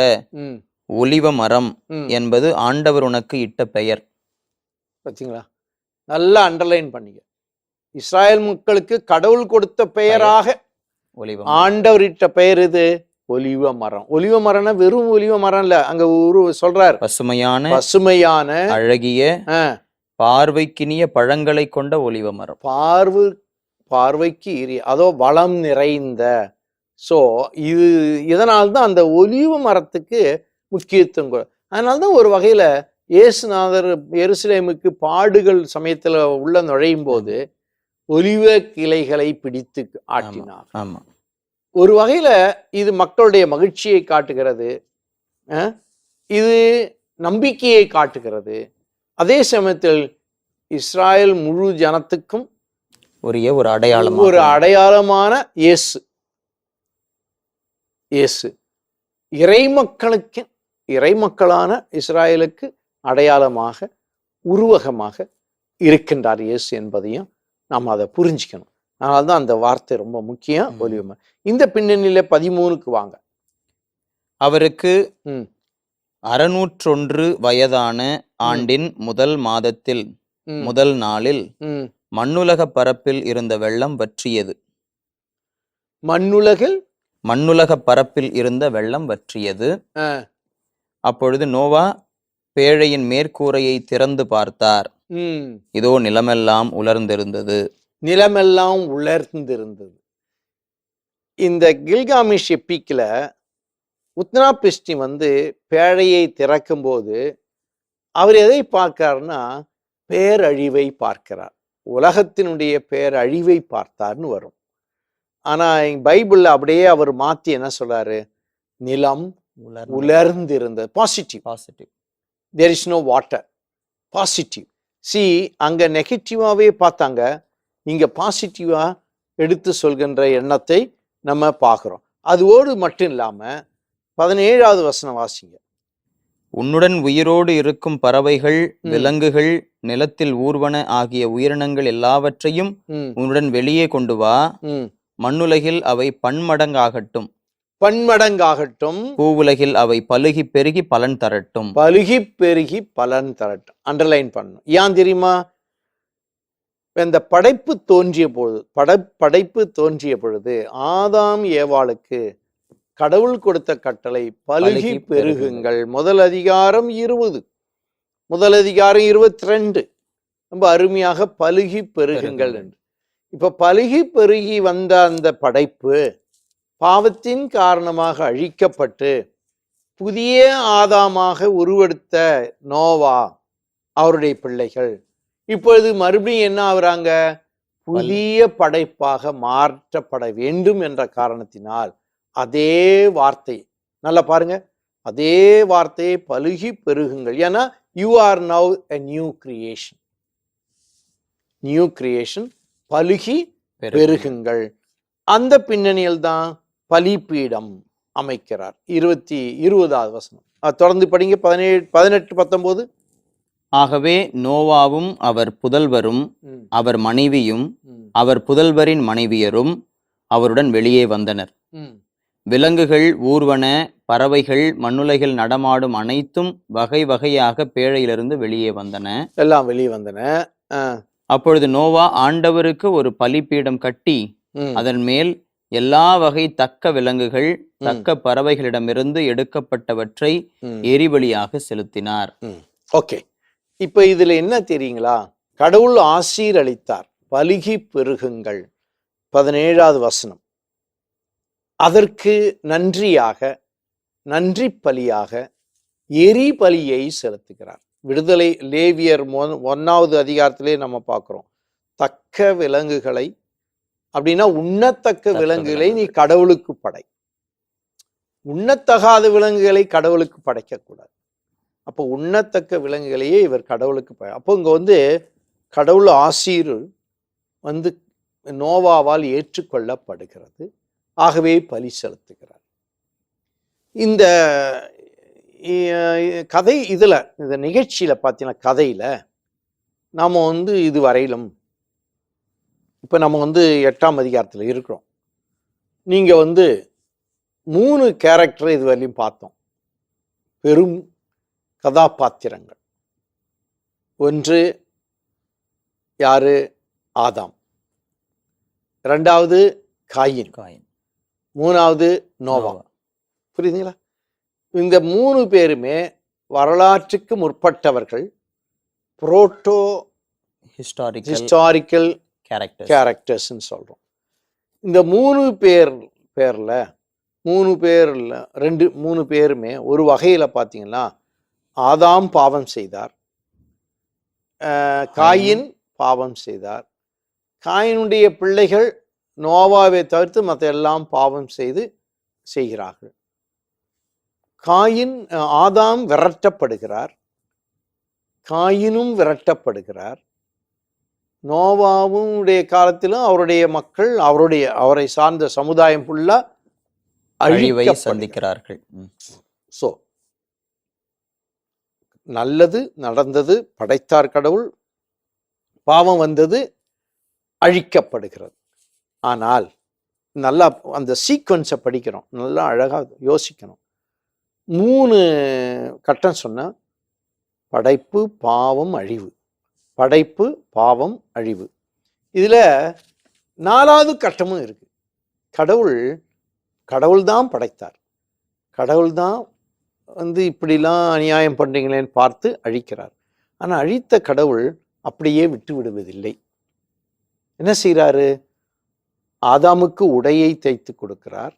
ஒலிவ மரம் என்பது ஆண்டவர் உனக்கு இட்ட பெயர். பார்த்தீங்களா? நல்லா அண்டர்லைன் பண்ணிக்க. இஸ்ராயல் மக்களுக்கு கடவுள் கொடுத்த பெயராக ஆண்டவர் இட்ட பெயர் இது ஒலிவ மரம். ஒலிவ மரம்னா வெறும் ஒலிவ மரம் இல்ல, அங்க சொல்றார் பசுமையான அழகிய பார்வைக்கினிய பழங்களை கொண்ட ஒலிவ மரம். பார்வைக்கு அதோ வளம் நிறைந்த. சோ இதனால்தான் அந்த ஒலிவ மரத்துக்கு முக்கியத்துவம். அதனால்தான் ஒரு வகையில இயேசுநாதர் எருசலேமுக்கு பாடுகள் சமயத்துல உள்ள நுழையும் போது ஒலிவ கிளைகளை பிடித்து ஆட்டினார். ஒரு வகையில இது மக்களுடைய மகிழ்ச்சியை காட்டுகிறது, இது நம்பிக்கையை காட்டுகிறது. அதே சமயத்தில் இஸ்ராயல் முழு ஜனத்துக்கும் ஒரு அடையாளமான இயேசு இறைமக்களான இஸ்ராயலுக்கு அடையாளமாக உருவகமாக இருக்கின்றார் இயேசு என்பதையும் நாம் அதை புரிஞ்சுக்கணும். அதனால்தான் அந்த வார்த்தை ரொம்ப முக்கியம். ஒலிவ. இந்த பின்னணியில 13க்கு வாங்க. அவருக்கு 601 வயதான ஆண்டின் முதல் மாதத்தில் முதல் நாளில் மண்ணுலக பரப்பில் இருந்த வெள்ளம் வற்றியது. மண்ணுலக பரப்பில் இருந்த வெள்ளம் வற்றியது. அப்பொழுது நோவா பேழையின் மேற்கூரையை திறந்து பார்த்தார். இதோ நிலமெல்லாம் உலர்ந்திருந்தது. இந்த கில்காமிஷ் எப்பிக்ல உத்னாபிஷ்டி பேழையை திறக்கும் போது அவர் எதை பார்க்கிறார்னா பேரழிவை பார்க்கிறார். உலகத்தினுடைய பேரழிவை பார்த்தார்னு வரும். ஆனா பைபிள்ல அப்படியே அவர் மாத்தி என்ன சொல்றாரு? நிலம் உலர்ந்திருந்தது. Positive. Positive. There is no water. Positive. See, அங்க நெகட்டிவாவே பார்த்தாங்க, இங்க பாசிட்டிவா எடுத்து சொல்கின்ற எண்ணத்தை நம்ம பார்க்கிறோம். அதுவோடு மட்டும் இல்லாம 17வது வசனம் வாசிங்க. உன்னுடன் உயிரோடு இருக்கும் பறவைகள், விலங்குகள், நிலத்தில் ஊர்வன ஆகிய உயிரினங்கள் எல்லாவற்றையும் உன்னுடன் வெளியே கொண்டு வா. மண்ணுலகில் அவை பன்மடங்காகட்டும். பன்மடங்காகட்டும். பூவுலகில் அவை பலுகி பெருகி பலன் தரட்டும். பலுகி பெருகி பலன் தரட்டும். அண்டர்லைன் பண்ணணும். ஏன் தெரியுமா? இந்த படைப்பு தோன்றிய பொழுது ஆதாம் ஏவாளுக்கு கடவுள் கொடுத்த கட்டளை பலுகி பெருகுங்கள். முதல் அதிகாரம் 20, முதல் அதிகாரம் 22 ரொம்ப அருமையாக பலுகி பெருகுங்கள் என்று. இப்ப பலுகி பெருகி வந்த அந்த படைப்பு பாவத்தின் காரணமாக அழிக்கப்பட்டு புதிய ஆதாமாக உருவெடுத்த நோவா அவருடைய பிள்ளைகள் இப்பொழுது மறுபடியும் என்ன ஆகுறாங்க? புதிய படைப்பாக மாற்றப்பட வேண்டும் என்ற காரணத்தினால் அதே வார்த்தை, நல்லா பாருங்க, அதே வார்த்தையை பலுகி பெருகுங்கள். ஏன்னா you are now a new creation. New creation, பலுகி பெருகுங்கள். அந்த பின்னணியில் தான் பலிபீடம் அமைக்கிறார். 20வது வசனம் தொடர்ந்து படிங்க. 17, 18, 19. ஆகவே நோவாவும் அவர் புதல்வரும் அவர் மனைவியும் அவர் புதல்வரின் மனைவியரும் அவருடன் வெளியே வந்தனர். விலங்குகள், ஊர்வன, பறவைகள், மண்ணுலகில் நடமாடும் அனைத்தும் வகை வகையாக பேழையிலிருந்து வெளியே வந்தன. எல்லாம் வெளியே வந்தன. அப்பொழுது நோவா ஆண்டவருக்கு ஒரு பலிபீடம் கட்டி அதன் மேல் எல்லா வகை தக்க விலங்குகள், தக்க பறவைகளிடமிருந்து எடுக்கப்பட்டவற்றை எரிபலியாக செலுத்தினார். ஓகே, இப்ப இதுல என்ன தெரியுங்களா? கடவுள் ஆசீர்வதித்தார், பலுகி பெருகுங்கள். 17வது வசனம். அதற்கு நன்றியாக, நன்றி பலியாக எரி பலியை செலுத்துகிறார். விடுதலை லேவியர் 1வது அதிகாரத்திலே நம்ம பார்க்கிறோம். தக்க விலங்குகளை அப்படின்னா உண்ணத்தக்க விலங்குகளை நீ கடவுளுக்கு படை. உண்ணத்தகாத விலங்குகளை கடவுளுக்கு படைக்க கூடாது. அப்போ உண்ணத்தக்க விலங்குகளையே இவர் கடவுளுக்கு அப்போ இங்க கடவுள் ஆசீர் நோவாவால் ஏற்றுக்கொள்ளப்படுகிறது. ஆகவே பலி செலுத்துகிறார். இந்த கதை இந்த நிகழ்ச்சியில பார்த்தீங்கன்னா, கதையில நாம இது வரையிலும் இப்ப நம்ம 8ஆம் அதிகாரத்துல இருக்கிறோம். நீங்க 3 கேரக்டர் இது வரையிலும் பார்த்தோம். பெரும் கதாபாத்திரங்கள். ஒன்று யாரு? ஆதாம். 2வது காயின். 3வது நோவா. புரியுதுங்களா? இந்த 3 பேருமே வரலாற்றுக்கு முற்பட்டவர்கள். புரோட்டோ ஹிஸ்டாரிக்கல் கேரக்டர்ஸ்ன்னு சொல்றோம். இந்த 3 பேர்ல 3 பேருமே ஒரு வகையில பார்த்தீங்கன்னா, ஆதாம் பாவம் செய்தார், காயின் பாவம் செய்தார். காயினுடைய பிள்ளைகள் நோவாவை தவிர்த்து மற்ற எல்லாம் பாவம் செய்கிறார்கள். ஆதாம் விரட்டப்படுகிறார், காயினும் விரட்டப்படுகிறார். நோவாவும் காலத்திலும் அவருடைய மக்கள், அவரை சார்ந்த சமுதாயம் ஃபுல்லா அழிவை சந்திக்கிறார்கள். சோ நல்லது நடந்தது, படைத்தார் கடவுள். பாவம் வந்தது, அழிக்கப்படுகிறது. ஆனால் நல்லா அந்த சீக்வன்ஸை படிக்கிறோம், நல்லா அழகா யோசிக்கணும். 3 கட்டம் சொன்னா, படைப்பு, பாவம், அழிவு. படைப்பு, பாவம், அழிவு. இதுல 4வது கட்டமும் இருக்கு. கடவுள் தான் படைத்தார். கடவுள் தான் இப்படிலாம் அநியாயம் பண்றீங்களேன்னு பார்த்து அழிக்கிறார். ஆனா அழித்த கடவுள் அப்படியே விட்டு விடுவதில்லை. என்ன செய்யறாரு? ஆதாமுக்கு உடையை தைத்து கொடுக்கிறார்,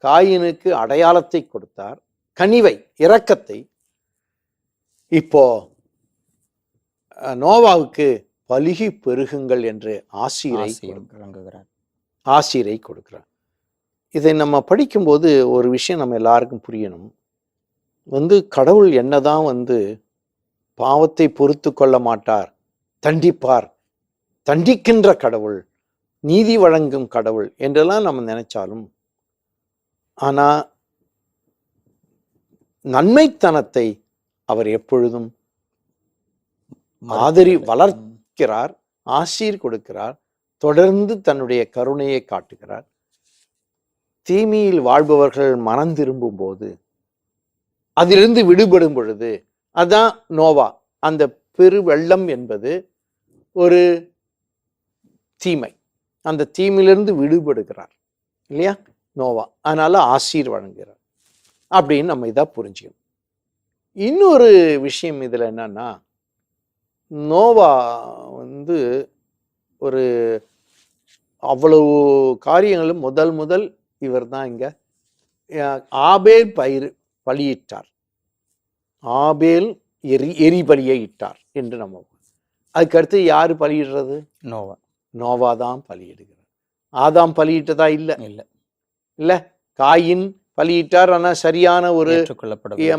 காயினுக்கு அடையாளத்தை கொடுத்தார், கனிவை, இரக்கத்தை. இப்போ நோவாவுக்கு பலுகி பெருகுங்கள் என்று ஆசீரை கொடுக்கிறார். இதை நம்ம படிக்கும்போது ஒரு விஷயம் நம்ம எல்லாருக்கும் புரியணும். கடவுள் என்னதான் பாவத்தை பொறுத்து கொள்ள மாட்டார், தண்டிப்பார், தண்டிக்கின்ற கடவுள், நீதி வழங்கும் கடவுள் என்றெல்லாம் நம்ம நினைச்சாலும், ஆனா நன்மைத்தனத்தை அவர் எப்பொழுதும் வளர்க்கிறார், ஆசீர் கொடுக்கிறார், தொடர்ந்து தன்னுடைய கருணையை காட்டுகிறார். தீமையில் வாழ்பவர்கள் மனம் திரும்பும் போது, அதிலிருந்து விடுபடும் பொழுது, அதான் நோவா. அந்த பெரு வெள்ளம் என்பது ஒரு தீமை, அந்த தீமையிலிருந்து விடுபடுகிறார் இல்லையா நோவா. அதனால ஆசீர் வழங்குகிறார் அப்படின்னு நம்ம இதை புரிஞ்சுக்கணும். இன்னொரு விஷயம் இதுல என்னன்னா, நோவா ஒரு அவ்வளவு காரியங்களும் முதல் இவர் தான் இங்க ஆபேல் பலியிட்டார், ஆபேல் எரிபலியை இட்டார் என்று நம்ம. அதுக்கடுத்து யாரு பலியிடுறது? நோவா. நோவா தான் பலியிடுகிறார். ஆதாம் பலியிட்டதா? இல்ல. காயின் பலியிட்டார், ஆனா சரியான ஒரு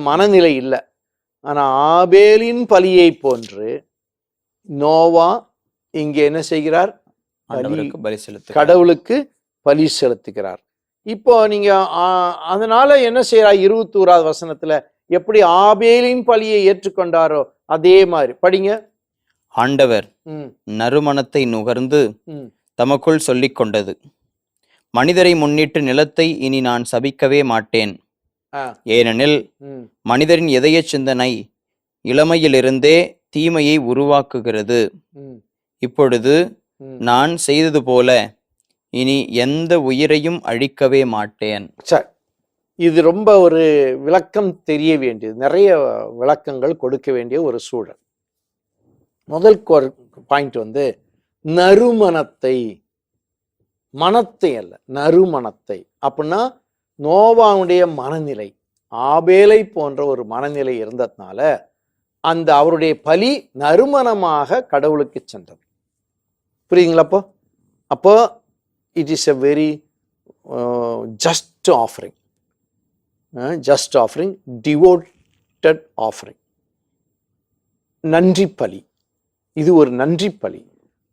மனநிலை இல்லை. ஆனா ஆபேலின் பலியை போன்று நோவா இங்கே என்ன செய்கிறார்? கடவுளுக்கு பலி செலுத்துகிறார். இப்போ நீங்க அதனால என்ன செய்யறார்? 21வது வசனத்துல எப்படி ஆபேலின் பலியை ஏற்றுக்கொண்டாரோ அதே மாதிரி படிங்க. ஆண்டவர் நறுமணத்தை நுகர்ந்து தமக்குள் சொல்லிக் கொண்டது, மனிதரை முன்னிட்டு நிலத்தை இனி நான் சபிக்கவே மாட்டேன். ஏனெனில் மனிதரின் இதய சிந்தனை இளமையிலிருந்தே தீமையை உருவாக்குகிறது. இப்பொழுது நான் செய்தது போல இனி எந்த உயிரையும் அழிக்கவே மாட்டேன். இது ரொம்ப ஒரு விளக்கம் தெரிய வேண்டியது, நிறைய விளக்கங்கள் கொடுக்க வேண்டிய ஒரு சூழல். முதல் பாயிண்ட் நறுமணத்தை, மனத்தை அல்ல, நறுமணத்தை. அப்படின்னா நோவாவுடைய மனநிலை ஆபேலை போன்ற ஒரு மனநிலை இருந்ததுனால அந்த அவருடைய பலி நறுமணமாக கடவுளுக்கு சென்றது. புரியுதுங்களா? அப்போ it is a very just offering, just offering, devoted offering, நன்றி பலி. இது ஒரு நன்றி பலி,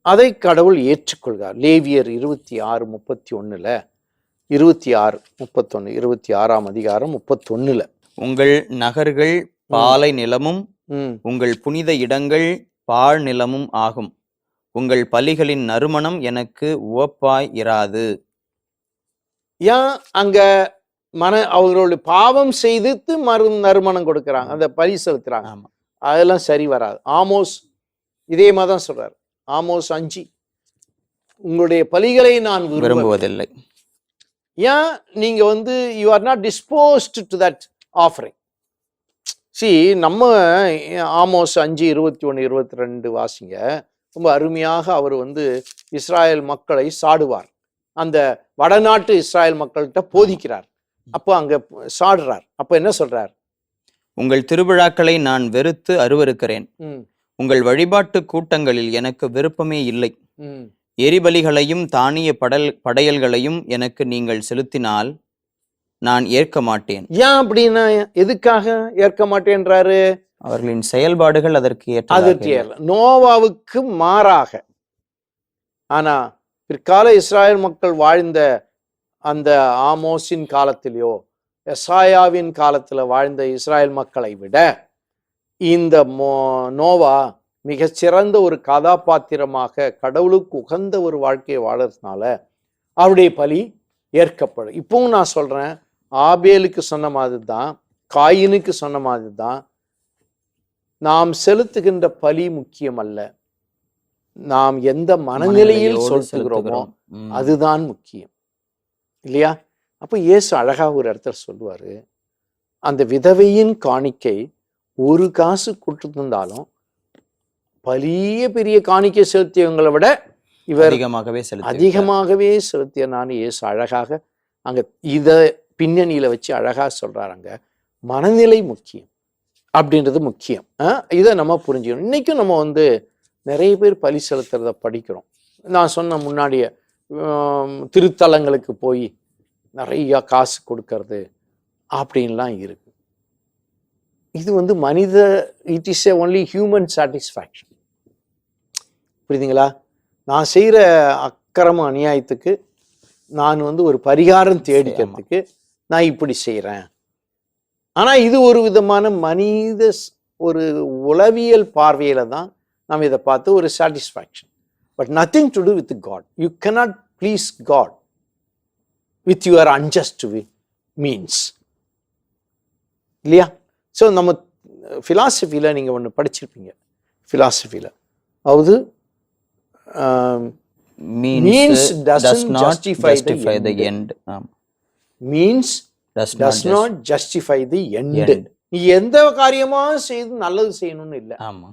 அதை கடவுள் ஏற்றுக்கொள்கிறார். லேவியர் 26:31 26:31 அதிகாரம் 31. உங்கள் நகர்கள் பாலை நிலமும் உங்கள் புனித இடங்கள் பாழ் நிலமும் ஆகும். உங்கள் பலிகளின் நறுமணம் எனக்கு உவப்பாய் இராது. ஏன் அங்க அவர்களுடைய பாவம் செய்து நறுமணம் கொடுக்கிறாங்க, அந்த பலி செலுத்துறாங்க, அதெல்லாம் சரி வராது. ஆமோஸ் இதே மாதிரிதான் சொல்றாரு. ஆமோஸ் 5, உங்களுடைய பலிகளை நான் விரும்புவதில்லை. ஏன் நீங்க you are not disposed to that offering. நம்ம ஆமோஸ் 5:21-22 வாசிங்க. ரொம்ப அருமையாக அவர் இஸ்ராயல் மக்களை சாடுவார், அந்த வடநாட்டு இஸ்ராயல் மக்கள்கிட்ட போதிக்கிறார். அப்போ அங்க சாடுறார். அப்ப என்ன சொல்றார்? உங்கள் திருவிழாக்களை நான் வெறுத்து அருவருக்கிறேன், உங்கள் வழிபாட்டு கூட்டங்களில் எனக்கு விருப்பமே இல்லை. எரிபலிகளையும் தானிய படையல்களையும் எனக்கு நீங்கள் செலுத்தினால் நான் ஏற்க மாட்டேன். ஏன் அப்படின்னா எதுக்காக ஏற்க மாட்டேன்றாரு? அவர்களின் செயல்பாடுகள் அதற்கு நோவாவுக்கு மாறாக. ஆனா பிற்கால இஸ்ராயல் மக்கள் வாழ்ந்த அந்த ஆமோஸின் காலத்திலேயோ எசாயாவின் காலத்துல வாழ்ந்த இஸ்ராயல் மக்களை விட இந்த நோவா மிகச்சிறந்த ஒரு கதாபாத்திரமாக கடவுளுக்கு உகந்த ஒரு வாழ்க்கையை வாழறதுனால அவருடைய பலி ஏற்கப்படும். இப்பவும் நான் சொல்றேன், ஆபேலுக்கு சொன்ன மாதிரி தான், காயினுக்கு சொன்ன மாதிரி தான், நாம் செலுத்துகின்ற பலி முக்கியம் அல்ல, நாம் எந்த மனநிலையில் செலுத்துகிறோமோ அதுதான் முக்கியம் இல்லையா? அப்ப இயேசு அழகா ஒரு இடத்துல சொல்லுவாரு, அந்த விதவையின் காணிக்கை 1 காசு கொடுத்திருந்தாலும் பெரிய காணிக்கை செலுத்தியவங்களை விட இவர் அதிகமாகவே செலுத்திய நான் இயேசு அழகாக அங்க இத பின்னணியில வச்சு அழகா சொல்றாங்க. மனநிலை முக்கியம் அப்படின்றது முக்கியம். இதை நம்ம புரிஞ்சுக்கணும். இன்னைக்கும் நம்ம நிறைய பேர் பலி செலுத்துறத படிக்கிறோம். நான் சொன்ன முன்னாடியே திருத்தலங்களுக்கு போய் நிறைய காசு கொடுக்கறது அப்படின்லாம் இருக்கு. இது வந்து மனித, it is a only human satisfaction. புரியுதுங்களா? நான் செய்கிற அக்கிரம அநியாயத்துக்கு நான் வந்து ஒரு பரிகாரம் தேடிக்கிறதுக்கு நான் இப்படி செய்கிறேன். ஆனால் இது ஒரு விதமான மனித ஒரு உளவியல் பார்வையில தான் நாம் இதை பார்த்து ஒரு satisfaction. But nothing to do with God. You cannot please God with your unjust means, இல்லையா? ஸோ நம்ம ஃபிலாசபியில் நீங்கள் ஒன்று படிச்சிருப்பீங்க. ஃபிலாசபியில் அதாவது means does not justify the end. Means does not justify the end. நீ எந்த காரியமா செய்து நல்லது செய்யணும்னு இல்லை. ஆமா,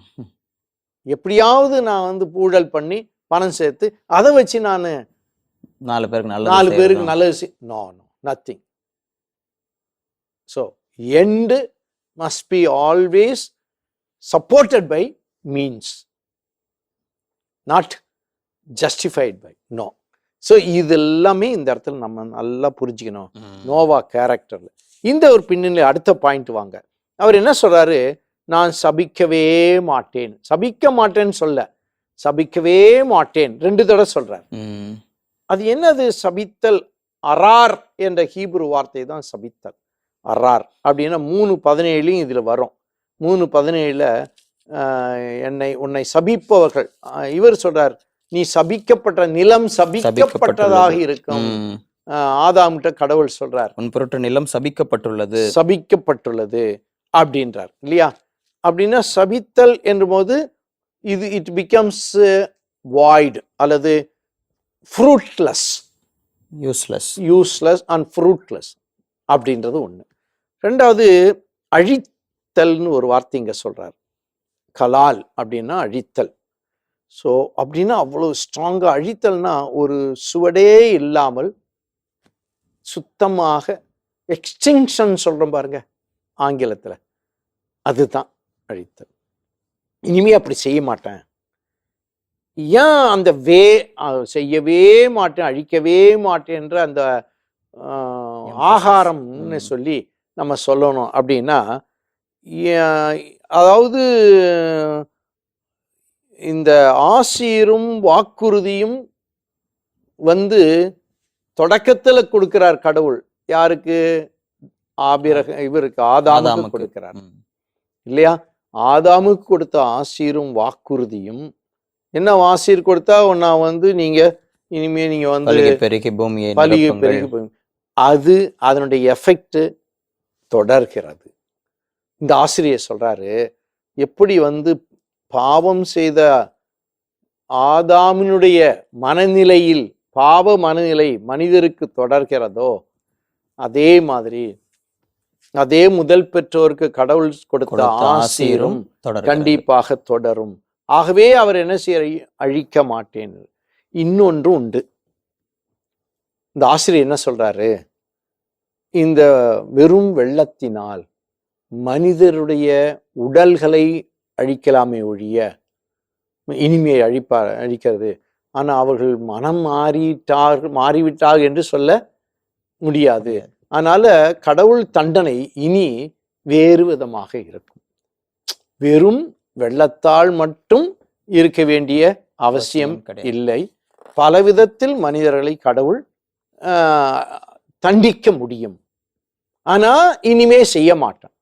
எப்படியாவது நான் வந்து ஊழல் பண்ணி பணம் சேர்த்து அதை வச்சு நான் 4 பேருக்கு நல்லது no nothing. So end must be always supported by means, not justified by. No. So இது எல்லாமே இந்த இடத்துல நம்ம நல்லா புரிஞ்சுக்கணும். நோவா கேரக்டர்ல இந்த ஒரு பின்னணி. அடுத்த பாயிண்ட் வாங்க. அவர் என்ன சொல்றாரு? நான் சபிக்கவே மாட்டேன். சபிக்க மாட்டேன்னு சொல்ல, சபிக்கவே மாட்டேன் 2 தடவை சொல்றார். அது என்னது சபித்தல்? அரார் என்ற ஹீப்ரு வார்த்தை தான் சபித்தல். அரார் அப்படின்னா 3:17 இதுல வரும். 3:17 உன்னை சபிப்பவர்கள், இவர் சொல்றார், நீ சபிக்கப்பட்ட நிலம் சபிக்கப்பட்டதாக இருக்கும். ஆதாம்கிட்ட கடவுள் சொல்றார், உன் பொருட்டு நிலம் சபிக்கப்பட்டுள்ளது அப்படின்றார், இல்லையா? அப்படின்னா சபித்தல் என்ற போது இது இட் பிகம்ஸ் வாய்ட் அல்லது ஃப்ரூட்லெஸ், யூஸ்லெஸ் அண்ட் ஃப்ரூட்லெஸ் அப்படின்றது ஒண்ணு. 2வது அழித்தல்னு ஒரு வார்த்தை இங்க சொல்றார். கலால் அப்படின்னா அழித்தல். ஸோ அப்படின்னா அவ்வளோ ஸ்ட்ராங்காக அழித்தல்னா ஒரு சுவடே இல்லாமல் சுத்தமாக எக்ஸ்டிங்ஷன் சொல்கிறோம் பாருங்க ஆங்கிலத்தில், அதுதான் அழித்தல். இனிமே அப்படி செய்ய மாட்டேன். ஏன் அந்த செய்யவே மாட்டேன், அழிக்கவே மாட்டேன்ற அந்த ஆகாரம்னு சொல்லி நம்ம சொல்லணும் அப்படின்னா, அதாவது இந்த ஆசீரும் வாக்குறுதியும் வந்து தொடக்கத்துல கொடுக்கிறார் கடவுள். யாருக்கு? இவருக்கு ஆதாமுக்கு கொடுக்கிறார், இல்லையா? ஆதாமுக்கு கொடுத்த ஆசீரும் வாக்குறுதியும் என்ன? ஆசீர் கொடுத்தா நான் வந்து நீங்க இனிமே நீங்க வந்து பெருகி பூமியை அது அதனுடைய எஃபெக்ட் தொடர்கிறது. இந்த ஆசிரியர் சொல்றாரு, எப்படி வந்து பாவம் செய்த ஆதாமினுடைய மனநிலையில் பாவ மனநிலை மனிதருக்கு தொடர்கிறதோ, அதே மாதிரி அதே முதல் பெற்றோருக்கு கடவுள் கொடுத்த ஆசீரும் கண்டிப்பாக தொடரும். ஆகவே அவர் என்ன செய்ய? அழிக்க மாட்டேன். இன்னொன்று உண்டு. இந்த ஆசிரியர் என்ன சொல்றாரு? இந்த வெறும் வெள்ளத்தினால் மனிதருடைய உடல்களை அழிக்கலாமே ஒழிய இனிமையை அழிக்கிறது. ஆனா அவர்கள் மனம் மாறிவிட்டார்கள் என்று சொல்ல முடியாது. அதனால கடவுள் தண்டனை இனி வேறு விதமாக இருக்கும். வெறும் வெள்ளத்தால் மட்டும் இருக்க வேண்டிய அவசியம் இல்லை. பலவிதத்தில் மனிதர்களை கடவுள் தண்டிக்க முடியும். ஆனா இனிமே செய்ய மாட்டான்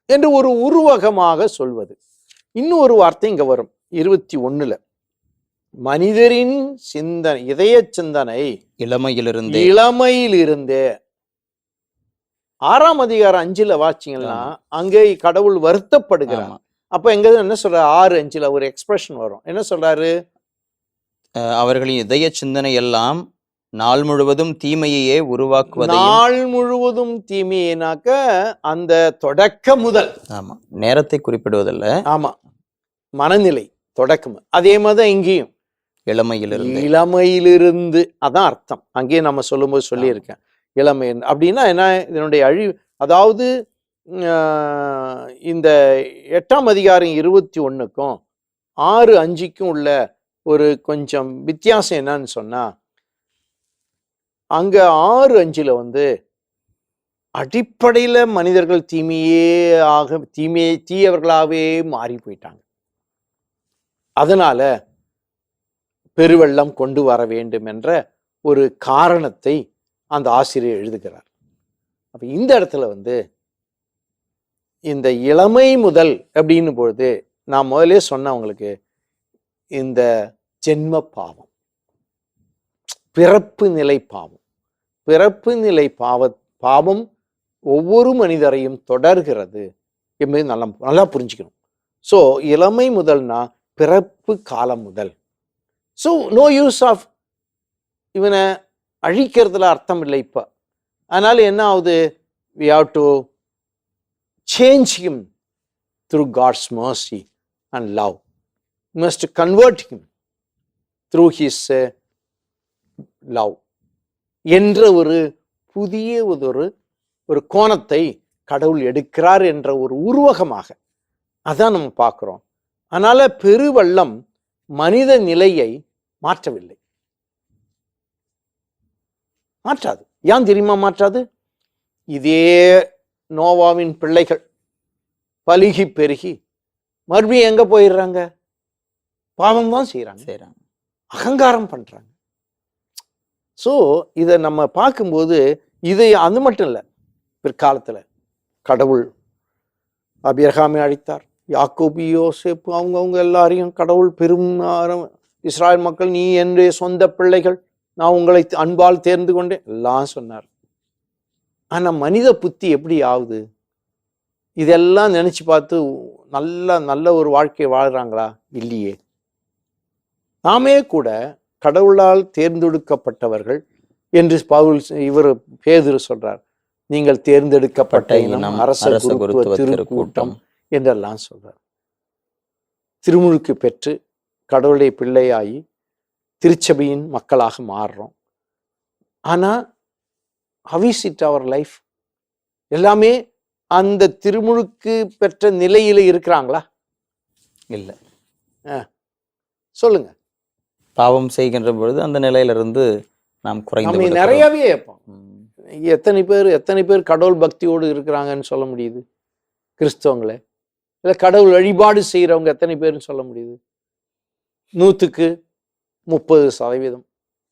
என்று ஒரு உருவகமாக சொல்வது. இன்னும் ஒரு வார்த்தை இங்க வரும் 21. மனிதரின் சிந்தனை, இதய சிந்தனை இளமையிலிருந்தே 6ஆம் அதிகாரம் 5 வாசிங்கன்னா அங்கே கடவுள் வருத்தப்படுகிறார். அப்ப எங்க என்ன சொல்ற? 6:5 ஒரு எக்ஸ்பிரஷன் வரும். என்ன சொல்றாரு? அவர்களின் இதய சிந்தனை எல்லாம் நாள் முழுவதும் தீமையே உருவாக்குவது. நாள் முழுவதும் தீமையினாக்க அந்த தொடக்க முதல். ஆமா, நேரத்தை குறிப்பிடுவதில்ல. ஆமா, மனநிலை தொடக்கம். அதே மாதிரி இங்கேயும் இளமையிலிருந்து அதான் அர்த்தம். அங்கேயே நம்ம சொல்லும்போது சொல்லியிருக்கேன். இளமை அப்படின்னா என்ன? இதனுடைய அழிவு. அதாவது இந்த 8ஆம் அதிகாரம் 21க்கும் 6:5க்கும் உள்ள ஒரு கொஞ்சம் வித்தியாசம் என்னன்னு சொன்னா, அங்க 6:5 வந்து அடிப்படையில மனிதர்கள் தீயவர்களாகவே மாறி போயிட்டாங்க. அதனால பெருவெள்ளம் கொண்டு வர வேண்டும் என்ற ஒரு காரணத்தை அந்த ஆசிரியர் எழுதுகிறார். அப்ப இந்த இடத்துல வந்து இந்த இளமை முதல் அப்படின்னு பொழுது நான் முதலே சொன்னவங்களுக்கு இந்த ஜென்ம பாவம், பிறப்பு நிலை பாவம், பிறப்பு நிலை பாவம் ஒவ்வொரு மனிதரையும் தொடர்கிறது என்பதை நல்லா புரிஞ்சுக்கணும். ஸோ இளமை முதல்னா பிறப்பு காலம் முதல். ஸோ நோ யூஸ் ஆஃப் இவனை அழிக்கிறதுல அர்த்தம் இல்லை இப்ப. அதனால என்ன ஆகுது? we have to change him through God's mercy and love. We must convert him through his love என்ற ஒரு புதிய ஒரு கோணத்தை கடவுள் எடுக்கிறார் என்ற ஒரு உருவகமாக அதான் நம்ம பார்க்கிறோம். அதனால பெருவெள்ளம் மனித நிலையை மாற்றவில்லை, மாற்றாது. ஏன் தெரியுமா மாற்றாது? இதே நோவாவின் பிள்ளைகள் பலுகி பெருகி மறுபடியும் எங்க போயிடுறாங்க? பாவம் தான் செய்யறாங்க, அகங்காரம் பண்றாங்க. ஸோ இதை நம்ம பார்க்கும்போது இது அது மட்டும் இல்லை. பிற்காலத்துல கடவுள் ஆபிரகாமை அழைத்தார், யாக்கோபு, யோசேப்பு, அவங்க எல்லாரையும் கடவுள் பெரும் இஸ்ராயல் மக்கள், நீ என்னுடைய சொந்த பிள்ளைகள், நான் உங்களை அன்பால் தேர்ந்து கொண்டேன் எல்லாம் சொன்னார். ஆனா மனித புத்தி எப்படி ஆகுது? இதெல்லாம் நினைச்சு பார்த்து நல்ல ஒரு வாழ்க்கையை வாழ்றாங்களா? இல்லையே. நாமே கூட கடவுளால் தேர்ந்தெடுக்கப்பட்டவர்கள் என்று பேதுரு சொல்றார். நீங்கள் தேர்ந்தெடுக்கப்பட்ட இனம், அரச குருத்துவ திருக்கூட்டம் என்றெல்லாம் சொல்றார். திருமுழுக்கு பெற்று கடவுளுடைய பிள்ளையாகி திருச்சபையின் மக்களாக மாறுறோம். ஆனா how is it our life? எல்லாமே அந்த திருமுழுக்கு பெற்ற நிலையில இருக்கிறாங்களா? இல்லை. சொல்லுங்க. பாவம் செய்கின்ற பொழுது அந்த நிலையிலிருந்து நாம் குறைந்து நிறையவே இருப்போம். எத்தனை பேர் கடவுள் பக்தியோடு இருக்கிறாங்கன்னு சொல்ல முடியுது? கிறிஸ்தவங்களே இல்லை கடவுள் வழிபாடு செய்யறவங்க எத்தனை பேர்னு சொல்ல முடியுது? 100க்கு 30%,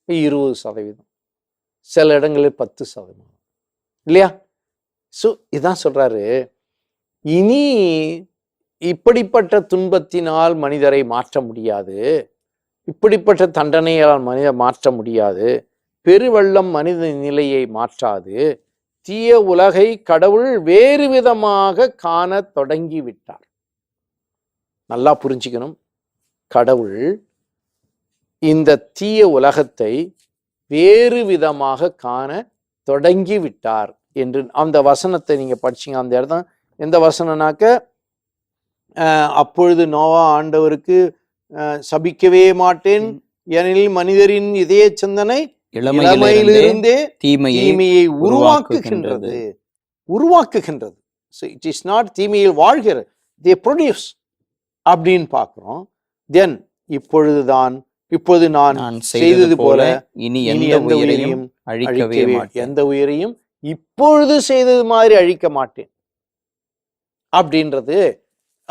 20%, சில இடங்களில் 10% இல்லையா? ஸோ இதான் சொல்றாரு, இனி இப்படிப்பட்ட துன்பத்தினால் மனிதரை மாற்ற முடியாது, இப்படிப்பட்ட தண்டனையால் மனிதர் மாற்ற முடியாது, பெருவெள்ளம் மனித நிலையை மாற்றாது, தீய உலகை கடவுள் வேறு விதமாக காண தொடங்கி விட்டார். நல்லா புரிஞ்சுக்கணும், கடவுள் இந்த தீய உலகத்தை வேறு விதமாக காண தொடங்கி விட்டார் என்று அந்த வசனத்தை நீங்க படிச்சீங்க. அந்த இடம் எந்த வசனம்னாக்க, அப்பொழுது நோவா ஆண்டவருக்கு சபிக்கவே மாட்டேன், ஏனெனில் மனிதரின் இதய சிந்தனை இளமையிலிருந்தே தீமையை உருவாக்குகின்றது. So it is not தீமையில் வாழ்கிறது, they produce அப்படின்னு பார்க்கிறோம். தென் இப்பொழுது நான் செய்தது போல இனி எந்த உயிரையும் அழிக்கவே மாட்டேன், எந்த உயிரையும் இப்பொழுது செய்தது மாதிரி அழிக்க மாட்டேன் அப்படின்றது.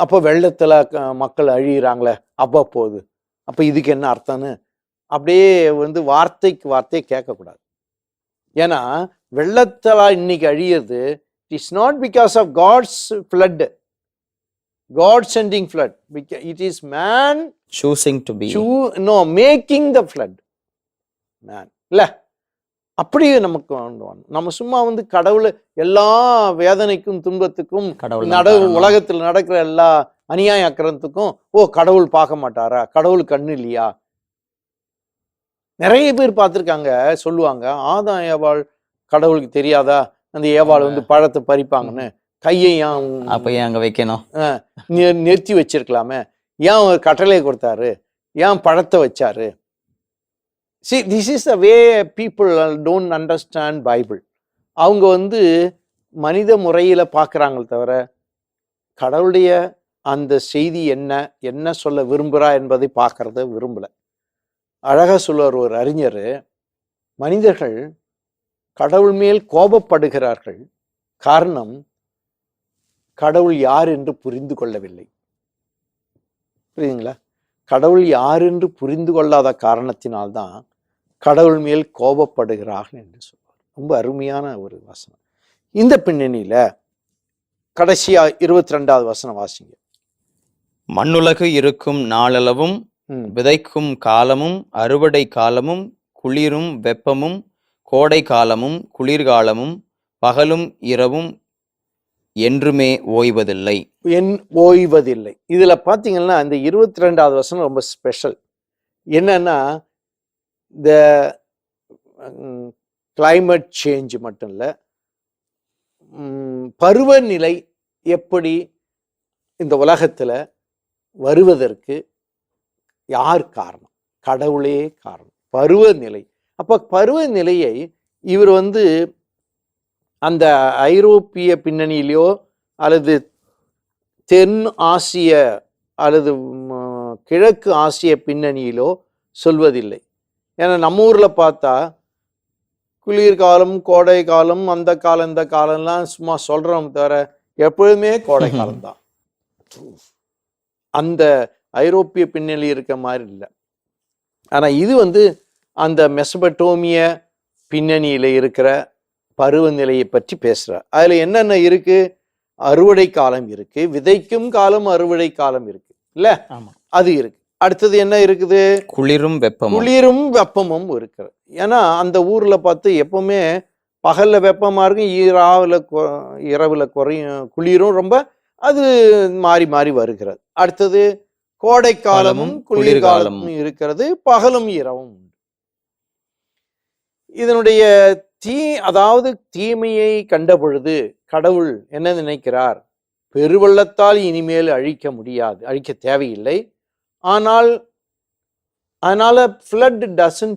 அப்போ வெள்ளத்துல மக்கள் அழிகிறாங்களே அவ்வப்போது, அப்ப இதுக்கு என்ன அர்த்தம்னு அப்படியே வார்த்தைக்கு வார்த்தையை கேட்கக்கூடாது. ஏன்னா வெள்ளத்தலா இன்னைக்கு அழியிறது, it's not because of God's flood, God sending flood, it is man choosing to be making the flood. Man இல்ல அப்படியே நமக்கு நம்ம சும்மா கடவுளை எல்லா வேதனைக்கும் துன்பத்துக்கும் உலகத்தில் நடக்கிற எல்லா அநியாய அக்கிரமத்துக்கும் கடவுள் பார்க்க மாட்டாரா, கடவுள் கண்ணு இல்லையா? நிறைய பேர் பார்த்திருக்காங்க, சொல்லுவாங்க ஆதாம் ஏவாள் கடவுளுக்கு தெரியாதா, அந்த ஏவாள் பழத்தை பறிப்பாங்கன்னு, கையை ஏன் அங்க வைக்கணும், நிறுத்தி வச்சிருக்கலாமே, ஏன் ஒரு கட்டளை கொடுத்தாரு, ஏன் பழத்தை வச்சாரு? See, this is the way people don't understand Bible. அவங்க மனித முறையில பார்க்கறாங்களே தவிர கடவுளுடைய அந்த செய்தி என்ன சொல்ல விரும்புறா என்பதை பார்க்கறத விரும்பல. அழகா சொல்லுவார் ஒரு அறிஞர், மனிதர்கள் கடவுள் மேல் கோபப்படுகிறார்கள். காரணம், கடவுள் யார் என்று புரிந்து கொள்ளவில்லை. புரியுதுங்களா? கடவுள் யார் என்று புரிந்து கொள்ளாத காரணத்தினால்தான் கடவுள் மேல் கோபப்படுகிறார்கள் என்று சொல்வார். ரொம்ப அருமையான ஒரு வசனம். இந்த பின்னணியில கடைசியா 22வது வசனம் வாசிங்க. மண்ணுலகு இருக்கும் நாளளவும் விதைக்கும் காலமும் அறுவடை காலமும் குளிரும் வெப்பமும் கோடை காலமும் குளிர்காலமும் பகலும் இரவும் என்றுமே ஓய்வதில்லை. ஓய்வதில்லை. இதுல பாத்தீங்கன்னா இந்த 22வது வசனம் ரொம்ப ஸ்பெஷல். என்னன்னா, இந்த கிளைமேட் சேஞ்ச் மட்டும் இல்லை, பருவநிலை எப்படி இந்த உலகத்துல வருவதற்கு யார் காரணம்? கடவுளே காரணம். பருவநிலை. அப்ப பருவநிலையை இவர் அந்த ஐரோப்பிய பின்னணியிலோ அல்லது தென் ஆசிய அல்லது கிழக்கு ஆசிய பின்னணியிலோ சொல்வதில்லை. ஏன்னா நம்ம ஊர்ல பார்த்தா குளிர்காலம், கோடை காலம், அந்த காலம் இந்த காலம்லாம் சும்மா சொல்றோம் தவிர எப்பொழுதுமே கோடை காலம்தான். அந்த ஐரோப்பிய பின்னணி இருக்க மாதிரி இல்லை. ஆனா இது அந்த மெசபடோமிய பின்னணியில இருக்கிற பருவநிலையை பற்றி பேசுறார். அதுல என்னென்ன இருக்கு? அறுவடை காலம் இருக்கு, விதைக்கும் காலம், அறுவடை காலம் இருக்கு இல்ல? அது இருக்கு. அடுத்தது என்ன இருக்குது? குளிரும் வெப்பமும் இருக்கிறது. ஏன்னா அந்த ஊர்ல பார்த்து எப்பவுமே பகல்ல வெப்பமா இருக்கும், இரவுல குறையும், குளிரும் ரொம்ப, அது மாறி மாறி வருகிறது. அடுத்தது கோடை காலமும் குளிர்காலமும் இருக்கிறது, பகலும் இரவும் உண்டு. இதனுடைய அதாவது தீமையை கண்ட பொழுது கடவுள் என்ன நினைக்கிறார்? பெருவெள்ளத்தால் இனிமேல் அழிக்க முடியாது, அழிக்க தேவையில்லை. அதனால flood doesn't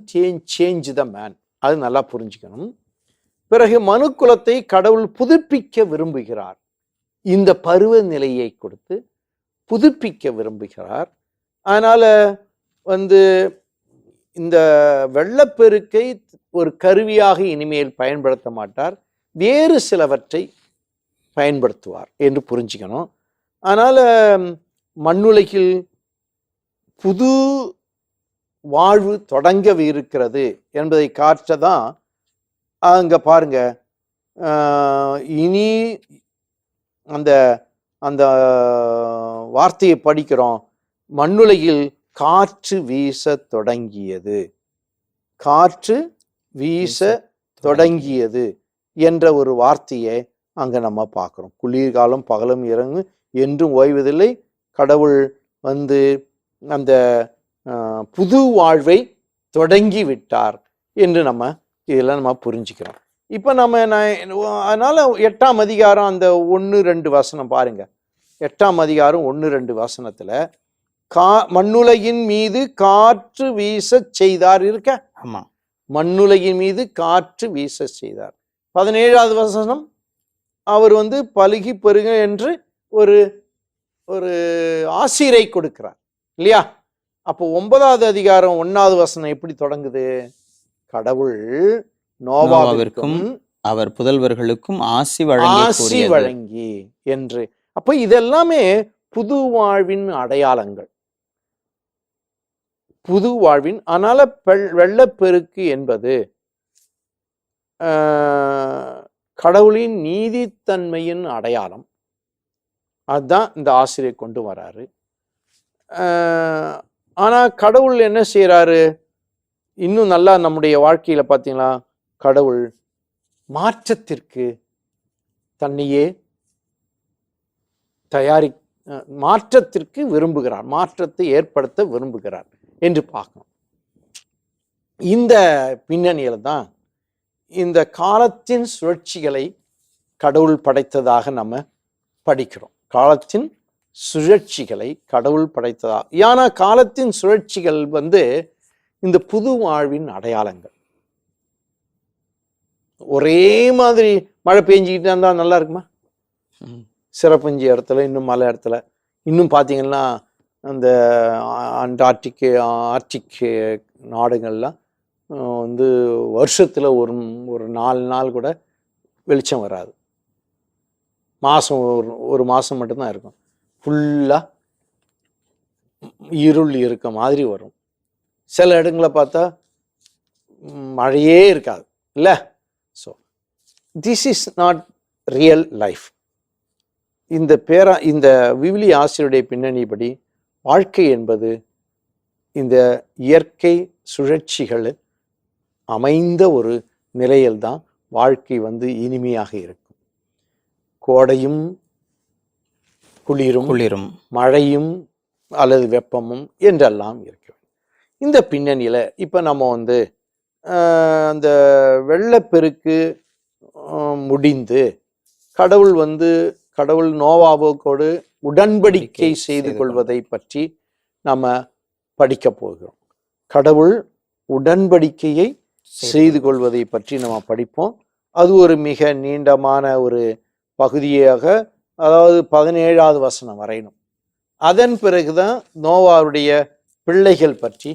change the man. அது நல்லா புரிஞ்சுக்கணும். பிறகு மனுக்குலத்தை கடவுள் புதுப்பிக்க விரும்புகிறார். இந்த பருவநிலையை கொடுத்து புதுப்பிக்க விரும்புகிறார். அதனால இந்த வெள்ளப்பெருக்கை ஒரு கருவியாக இனிமேல் பயன்படுத்த மாட்டார், வேறு சிலவற்றை பயன்படுத்துவார் என்று புரிஞ்சுக்கணும். அதனால மண்ணுலகில் புது வாழ்வு தொடங்கவிருக்கிறது என்பதை காட்டதான் அங்க பாருங்க. இனி அந்த அந்த வார்த்தையை படிக்கிறோம். மண்ணுலகில் காற்று வீச தொடங்கியது, காற்று வீச தொடங்கியது என்ற ஒரு வார்த்தையை அங்க நம்ம பார்க்கிறோம். குளிர்காலம் பகலும் இறங்கு என்றும் ஓய்வதில்லை. கடவுள் அந்த புது வாழ்வை தொடங்கி விட்டார் என்று இதெல்லாம் நம்ம புரிஞ்சுக்கிறோம். இப்ப அதனால 8ஆம் அதிகாரம் அந்த 1-2 வசனம் பாருங்க. 8ஆம் அதிகாரம் 1-2 வசனத்துல மண்ணுலகின் மீது காற்று வீச செய்தார் இருக்க. ஆமா, மண்ணுலகின் மீது காற்று வீச செய்தார். 17வது வசனம் அவர் பலுகி பெருக என்று ஒரு ஒரு ஆசிரை கொடுக்கிறார் இல்லையா? அப்போ 9வது அதிகாரம் 1வது வசனம் எப்படி தொடங்குது? கடவுள் நோவாவிற்கும் அவர் புதல்வர்களுக்கும் ஆசி வழங்கி என்று. அப்ப இதெல்லாமே புது வாழ்வின் அடையாளங்கள், புது வாழ்வின். அதனால வெள்ளப்பெருக்கு என்பது கடவுளின் நீதித்தன்மையின் அடையாளம். அதுதான் இந்த ஆசிரியர் கொண்டு வராரு. ஆனா கடவுள் என்ன செய்யறாரு? இன்னும் நல்லா நம்முடைய வாழ்க்கையில பாத்தீங்களா, கடவுள் மாற்றத்திற்கு தன்னையே மாற்றத்திற்கு விரும்புகிறார், மாற்றத்தை ஏற்படுத்த விரும்புகிறார் என்று பார்க்கணும். இந்த பின்னணியில தான் இந்த காலத்தின் சுழற்சிகளை கடவுள் படைத்ததாக நம்ம படிக்கிறோம். காலத்தின் சுழற்சிகளை கடவுள் படைத்ததா. ஏன்னா காலத்தின் சுழற்சிகள் இந்த புது வாழ்வின் அடையாளங்கள். ஒரே மாதிரி மழை பெஞ்சிக்கிட்டு இருந்தா நல்லா இருக்குமா? சிறப்பஞ்சி இடத்துல, இன்னும் மலை இடத்துல, இன்னும் பார்த்தீங்கன்னா அந்த ஆர்டிக் நாடுகள்லாம் வந்து வருஷத்தில் ஒரு 4 நாள் கூட வெளிச்சம் வராது. மாதம் ஒரு மாதம் மட்டும்தான் இருக்கும். ஃபுல்லாக இருள் இருக்க மாதிரி வரும். சில இடங்களை பார்த்தா மழையே இருக்காது இல்லை? So this is not real life. இந்த விவிலிய ஆசிரியருடைய பின்னணிப்படி வாழ்க்கை என்பது இந்த இயற்கை சுழற்சிகள் அமைந்த ஒரு நிலையில்தான் வாழ்க்கை வந்து இனிமையாக இருக்கும். கோடையும் குளிரும் மழையும் அல்லது வெப்பமும் என்றெல்லாம் இருக்க வேண்டும். இந்த பின்னணியில் இப்போ நம்ம வந்து அந்த வெள்ளப்பெருக்கு முடிந்து கடவுள் நோவாவோடு உடன்படிக்கை செய்து கொள்வதை பற்றி நம்ம படிக்க போகிறோம். கடவுள் உடன்படிக்கையை செய்து கொள்வதை பற்றி நம்ம படிப்போம். அது ஒரு மிக நீண்டமான ஒரு பகுதியாக, அதாவது 17வது வசனம் வரையணும். அதன் பிறகுதான் நோவாவுடைய பிள்ளைகள் பற்றி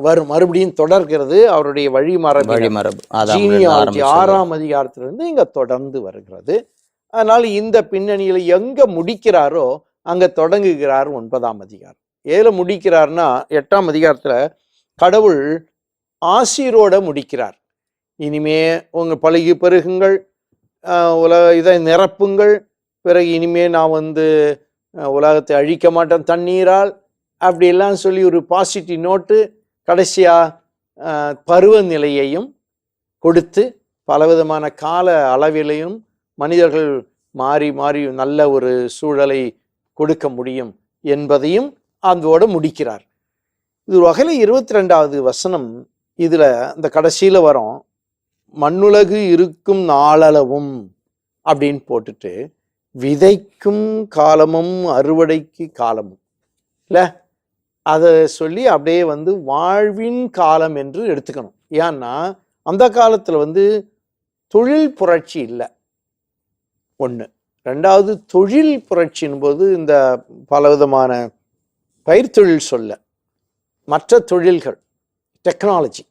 வரும். மறுபடியும் தொடர்கிறது. அவருடைய வழிமரபு 6ஆம் அதிகாரத்திலிருந்து இங்க தொடர்ந்து வருகிறது. அதனால இந்த பின்னணியில எங்க முடிக்கிறாரோ அங்க தொடங்குகிறார் 9ஆம் அதிகாரம். ஏல முடிக்கிறார்னா 8ஆம் அதிகாரத்துல கடவுள் ஆசீரோட முடிக்கிறார். இனிமே உங்க பழகி பெருகுங்கள், இதை நிரப்புங்கள், பிறகு இனிமே நான் வந்து உலகத்தை அழிக்க மாட்டேன் தண்ணீரால், அப்படியெல்லாம் சொல்லி ஒரு பாசிட்டிவ் நோட்டு கடைசியா பருவநிலையையும் கொடுத்து பலவிதமான கால அளவிலையும் மனிதர்கள் மாறி மாறி நல்ல ஒரு சூழலை கொடுக்க முடியும் என்பதையும் அதோடு முடிக்கிறார். இது வகையில் 22வது வசனம் இதுல இந்த கடைசியில வரும், மண்ணுலகு இருக்கும் நாளளவும் அப்படின்னு போட்டுட்டு விதைக்கும் காலமும் அறுவடைக்கு காலமும் இல்லை, அதை சொல்லி அப்படியே வந்து வாழ்வின் காலம் என்று எடுத்துக்கணும். ஏன்னா அந்த காலத்துல வந்து தொழில் புரட்சி இல்லை ஒன்று. ரெண்டாவது, தொழில் புரட்சின் போது இந்த பலவிதமான பயிர்த்தொழில் சொல்ல மற்ற தொழில்கள், டெக்னாலஜி,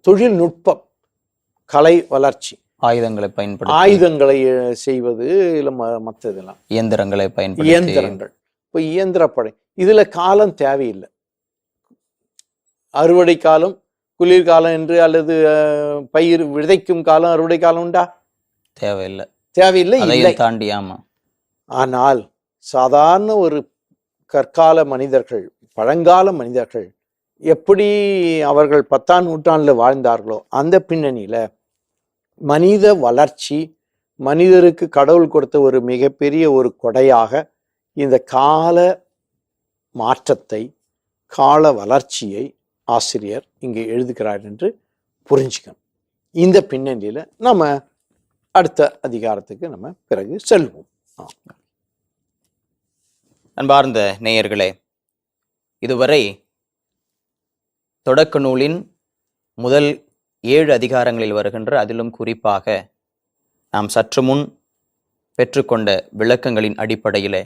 தொழில்நுட்பம், கலை வளர்ச்சி, ஆயுதங்களை செய்வது, இல்லை மற்றதெல்லாம் இயந்திரங்கள். இப்போ இயந்திரப்படை, இதுல காலம் தேவையில்லை. அறுவடை காலம், குளிர்காலம் என்று, அல்லது பயிர் விதைக்கும் காலம், அறுவடை காலம் உண்டா? தேவையில்லை தாண்டியாமா. ஆனால் சாதாரண ஒரு கற்கால மனிதர்கள், பழங்கால மனிதர்கள் எப்படி அவர்கள் 10ஆம் நூற்றாண்டுல வாழ்ந்தார்களோ அந்த பின்னணியில மனித வளர்ச்சி, மனிதருக்கு கடவுள் கொடுத்த ஒரு மிகப்பெரிய ஒரு கொடையாக இந்த கால மாற்றத்தை, கால வளர்ச்சியை ஆசிரியர் இங்கே எழுதுகிறார் என்று புரிஞ்சுக்கணும். இந்த பின்னணியில நம்ம அடுத்த அதிகாரத்துக்கு நம்ம பிறகு செல்வோம். அன்பார்ந்த நேயர்களே, இதுவரை தொடக்க நூலின் முதல் 7 அதிகாரங்களில் வருகின்ற, அதிலும் குறிப்பாக நாம் சற்று முன் பெற்றுக்கொண்ட விளக்கங்களின் அடிப்படையிலே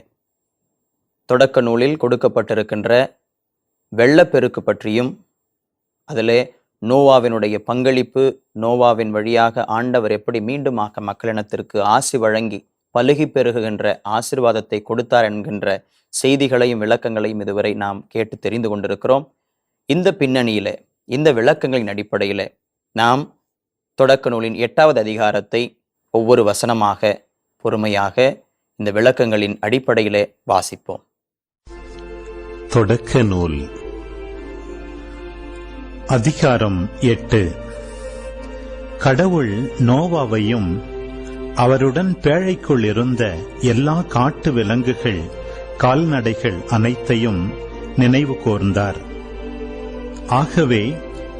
தொடக்க நூலில் கொடுக்கப்பட்டிருக்கின்ற வெள்ளப்பெருக்கு பற்றியும், அதிலே நோவாவினுடைய பங்களிப்பு, நோவாவின் வழியாக ஆண்டவர் எப்படி மீண்டுமாக மக்களினத்திற்கு ஆசி வழங்கி பலுகி பெருகுகின்ற ஆசீர்வாதத்தை கொடுத்தார் என்கின்ற செய்திகளையும் விளக்கங்களையும் இதுவரை நாம் கேட்டு தெரிந்து கொண்டிருக்கிறோம். இந்த பின்னணியிலே, இந்த விளக்கங்களின் அடிப்படையிலே நாம் தொடக்க நூலின் 8வது அதிகாரத்தை ஒவ்வொரு வசனமாக பொறுமையாக இந்த விளக்கங்களின் அடிப்படையிலே வாசிப்போம். தொடக்க நூல் அதிகாரம் 8. கடவுள் நோவாவையும் அவருடன் பேழைக்குள் இருந்த எல்லா காட்டு விலங்குகள், கால்நடைகள் அனைத்தையும் நினைவு கூர்ந்தார். ஆகவே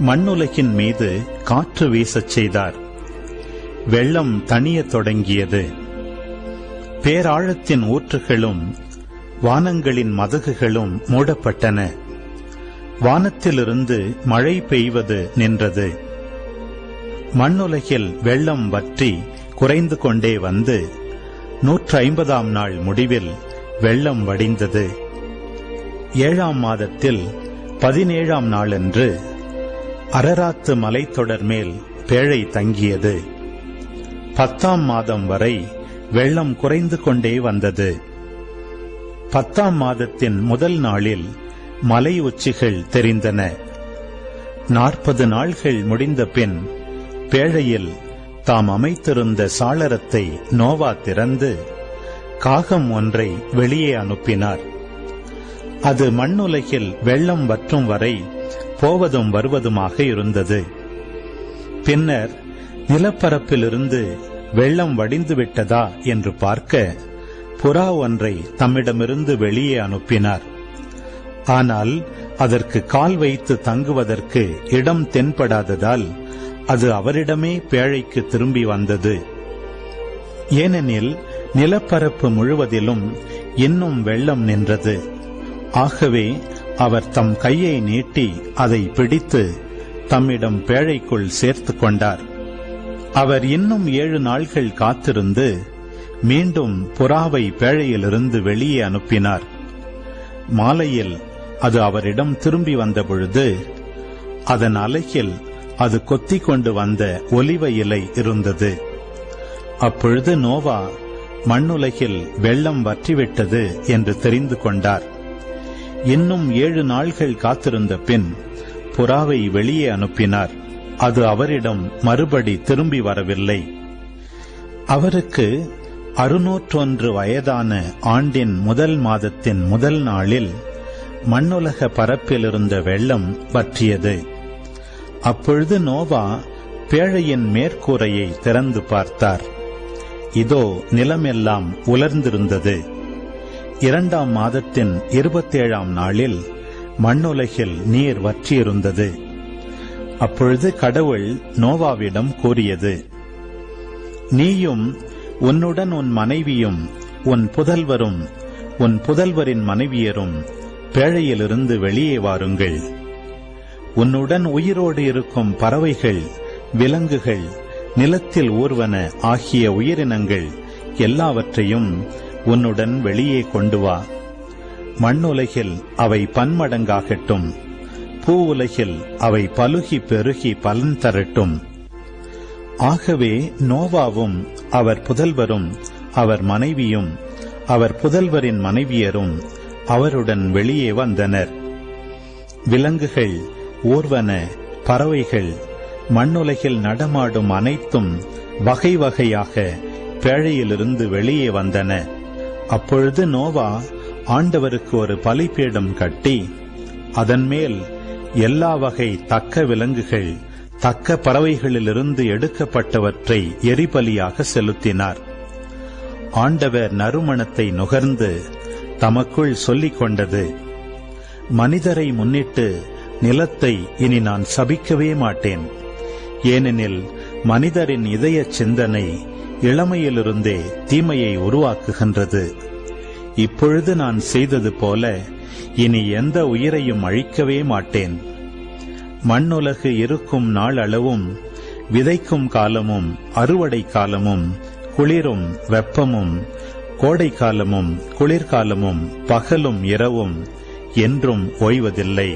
மண்ணுலகின் மீது காற்று வீசச் செய்தார். வெள்ளம் தணியத் தொடங்கியது. பேராழத்தின் ஊற்றுகளும் வானங்களின் மதகுகளும் மூடப்பட்டன. வானத்திலிருந்து மழை பெய்வது நின்றது. மண்ணுலகில் வெள்ளம் வற்றி குறைந்து கொண்டே வந்து 150ஆம் நாள் முடிவில் வெள்ளம் வடிந்தது. 7ஆம் மாதத்தில் 17ஆம் நாளன்று அரராத்து மலைத்தொடர் மேல் பேழை தங்கியது. 10ஆம் மாதம் வரை வெள்ளம் குறைந்து கொண்டே வந்தது. 10ஆம் மாதத்தின் முதல் நாளில் மலை உச்சிகள் தெரிந்தன. 40 நாள்கள் முடிந்த பின் பேழையில் தாம் அமைத்திருந்த சாளரத்தை நோவா திறந்து காகம் ஒன்றை வெளியே அனுப்பினார். அது மண்ணுலகில் வெள்ளம் வற்றும் வரை போவதும் வருவதுமாக இருந்தது. பின்னர் நிலப்பரப்பிலிருந்து வெள்ளம் வடிந்து விட்டதா என்று பார்க்க புறா ஒன்றை தம்மிடமிருந்து வெளியே அனுப்பினார். ஆனால் அதற்கு கால் வைத்து தங்குவதற்கு இடம் தென்படாததால் அது அவரிடமே பேழைக்கு திரும்பி வந்தது. ஏனெனில் நிலப்பரப்பு முழுவதிலும் இன்னும் வெள்ளம் நின்றது. ஆகவே அவர் தம் கையை நீட்டி அதை பிடித்து தம்மிடம் பேழைக்குள் சேர்த்து கொண்டார். அவர் இன்னும் 7 நாள்கள் காத்திருந்து மீண்டும் புறாவை பேழையிலிருந்து வெளியே அனுப்பினார். மாலையில் அது அவரிடம் திரும்பி வந்தபொழுது அதன் அலகில் அது கொத்திக் கொண்டு வந்த ஒலிவ இலை இருந்தது. அப்பொழுது நோவா மண்ணுலகில் வெள்ளம் வற்றிவிட்டது என்று தெரிந்து கொண்டார். இன்னும் 7 நாள்கள் காத்திருந்த பின் புறாவை வெளியே அனுப்பினார். அது அவரிடம் மறுபடி திரும்பி வரவில்லை. அவருக்கு 601 வயதான ஆண்டின் முதல் மாதத்தின் முதல் நாளில் மண்ணுலக பரப்பிலிருந்த வெள்ளம் வற்றியது. அப்பொழுது நோவா பேழையின் மேற்கூரையை திறந்து பார்த்தார். இதோ நிலமெல்லாம் உலர்ந்திருந்தது. 2ஆம் மாதத்தின் 27ஆம் நாளில் மண்ணுலகில் நீர் வற்றியிருந்தது. அப்பொழுது கடவுள் நோவாவிடம் கூறியது, நீயும் உன்னுடன் உன் மனைவியும் உன் புதல்வரும் உன் புதல்வரின் மனைவியரும் பேழையிலிருந்து வெளியே வாருங்கள். உன்னுடன் உயிரோடு இருக்கும் பறவைகள், விலங்குகள், நிலத்தில் ஊர்வன ஆகிய உயிரினங்கள் எல்லாவற்றையும் உன்னுடன் வெளியே கொண்டு வா. மண்ணுலகில் அவை பன்மடங்காகட்டும். பூ உலகில் அவை பலுகி பெருகி பலன் தரட்டும். ஆகவே நோவாவும் அவர் புதல்வரும் அவர் மனைவியும் அவர் புதல்வரின் மனைவியரும் அவருடன் வெளியே வந்தனர். விலங்குகள், ஊர்வன, பறவைகள், மண்ணுலகில் நடமாடும் அனைத்தும் வகை வகையாக பேழையிலிருந்து வெளியே வந்தன. அப்பொழுது நோவா ஆண்டவருக்கு ஒரு பலிபீடம் கட்டி அதன் மேல் எல்லா வகை தக்க விலங்குகள், தக்க பறவைகளிலிருந்து எடுக்கப்பட்டவற்றை எரிபலியாக செலுத்தினார். ஆண்டவர் நறுமணத்தை நுகர்ந்து தமக்குள் சொல்லிக் கொண்டது, மனிதரை முன்னிட்டு நிலத்தை இனி நான் சபிக்கவே மாட்டேன். ஏனெனில் மனிதரின் இதய சிந்தனை இளமையிலிருந்தே தீமையை உருவாக்குகின்றது. இப்பொழுது நான் செய்தது போல இனி எந்த உயிரையும் அழிக்கவே மாட்டேன். மண்ணுலகு இருக்கும் நாள் அளவும் விதைக்கும் காலமும் அறுவடை காலமும் குளிரும் வெப்பமும் கோடை காலமும் குளிர்காலமும் பகலும் இரவும் என்றும் ஓய்வதில்லை.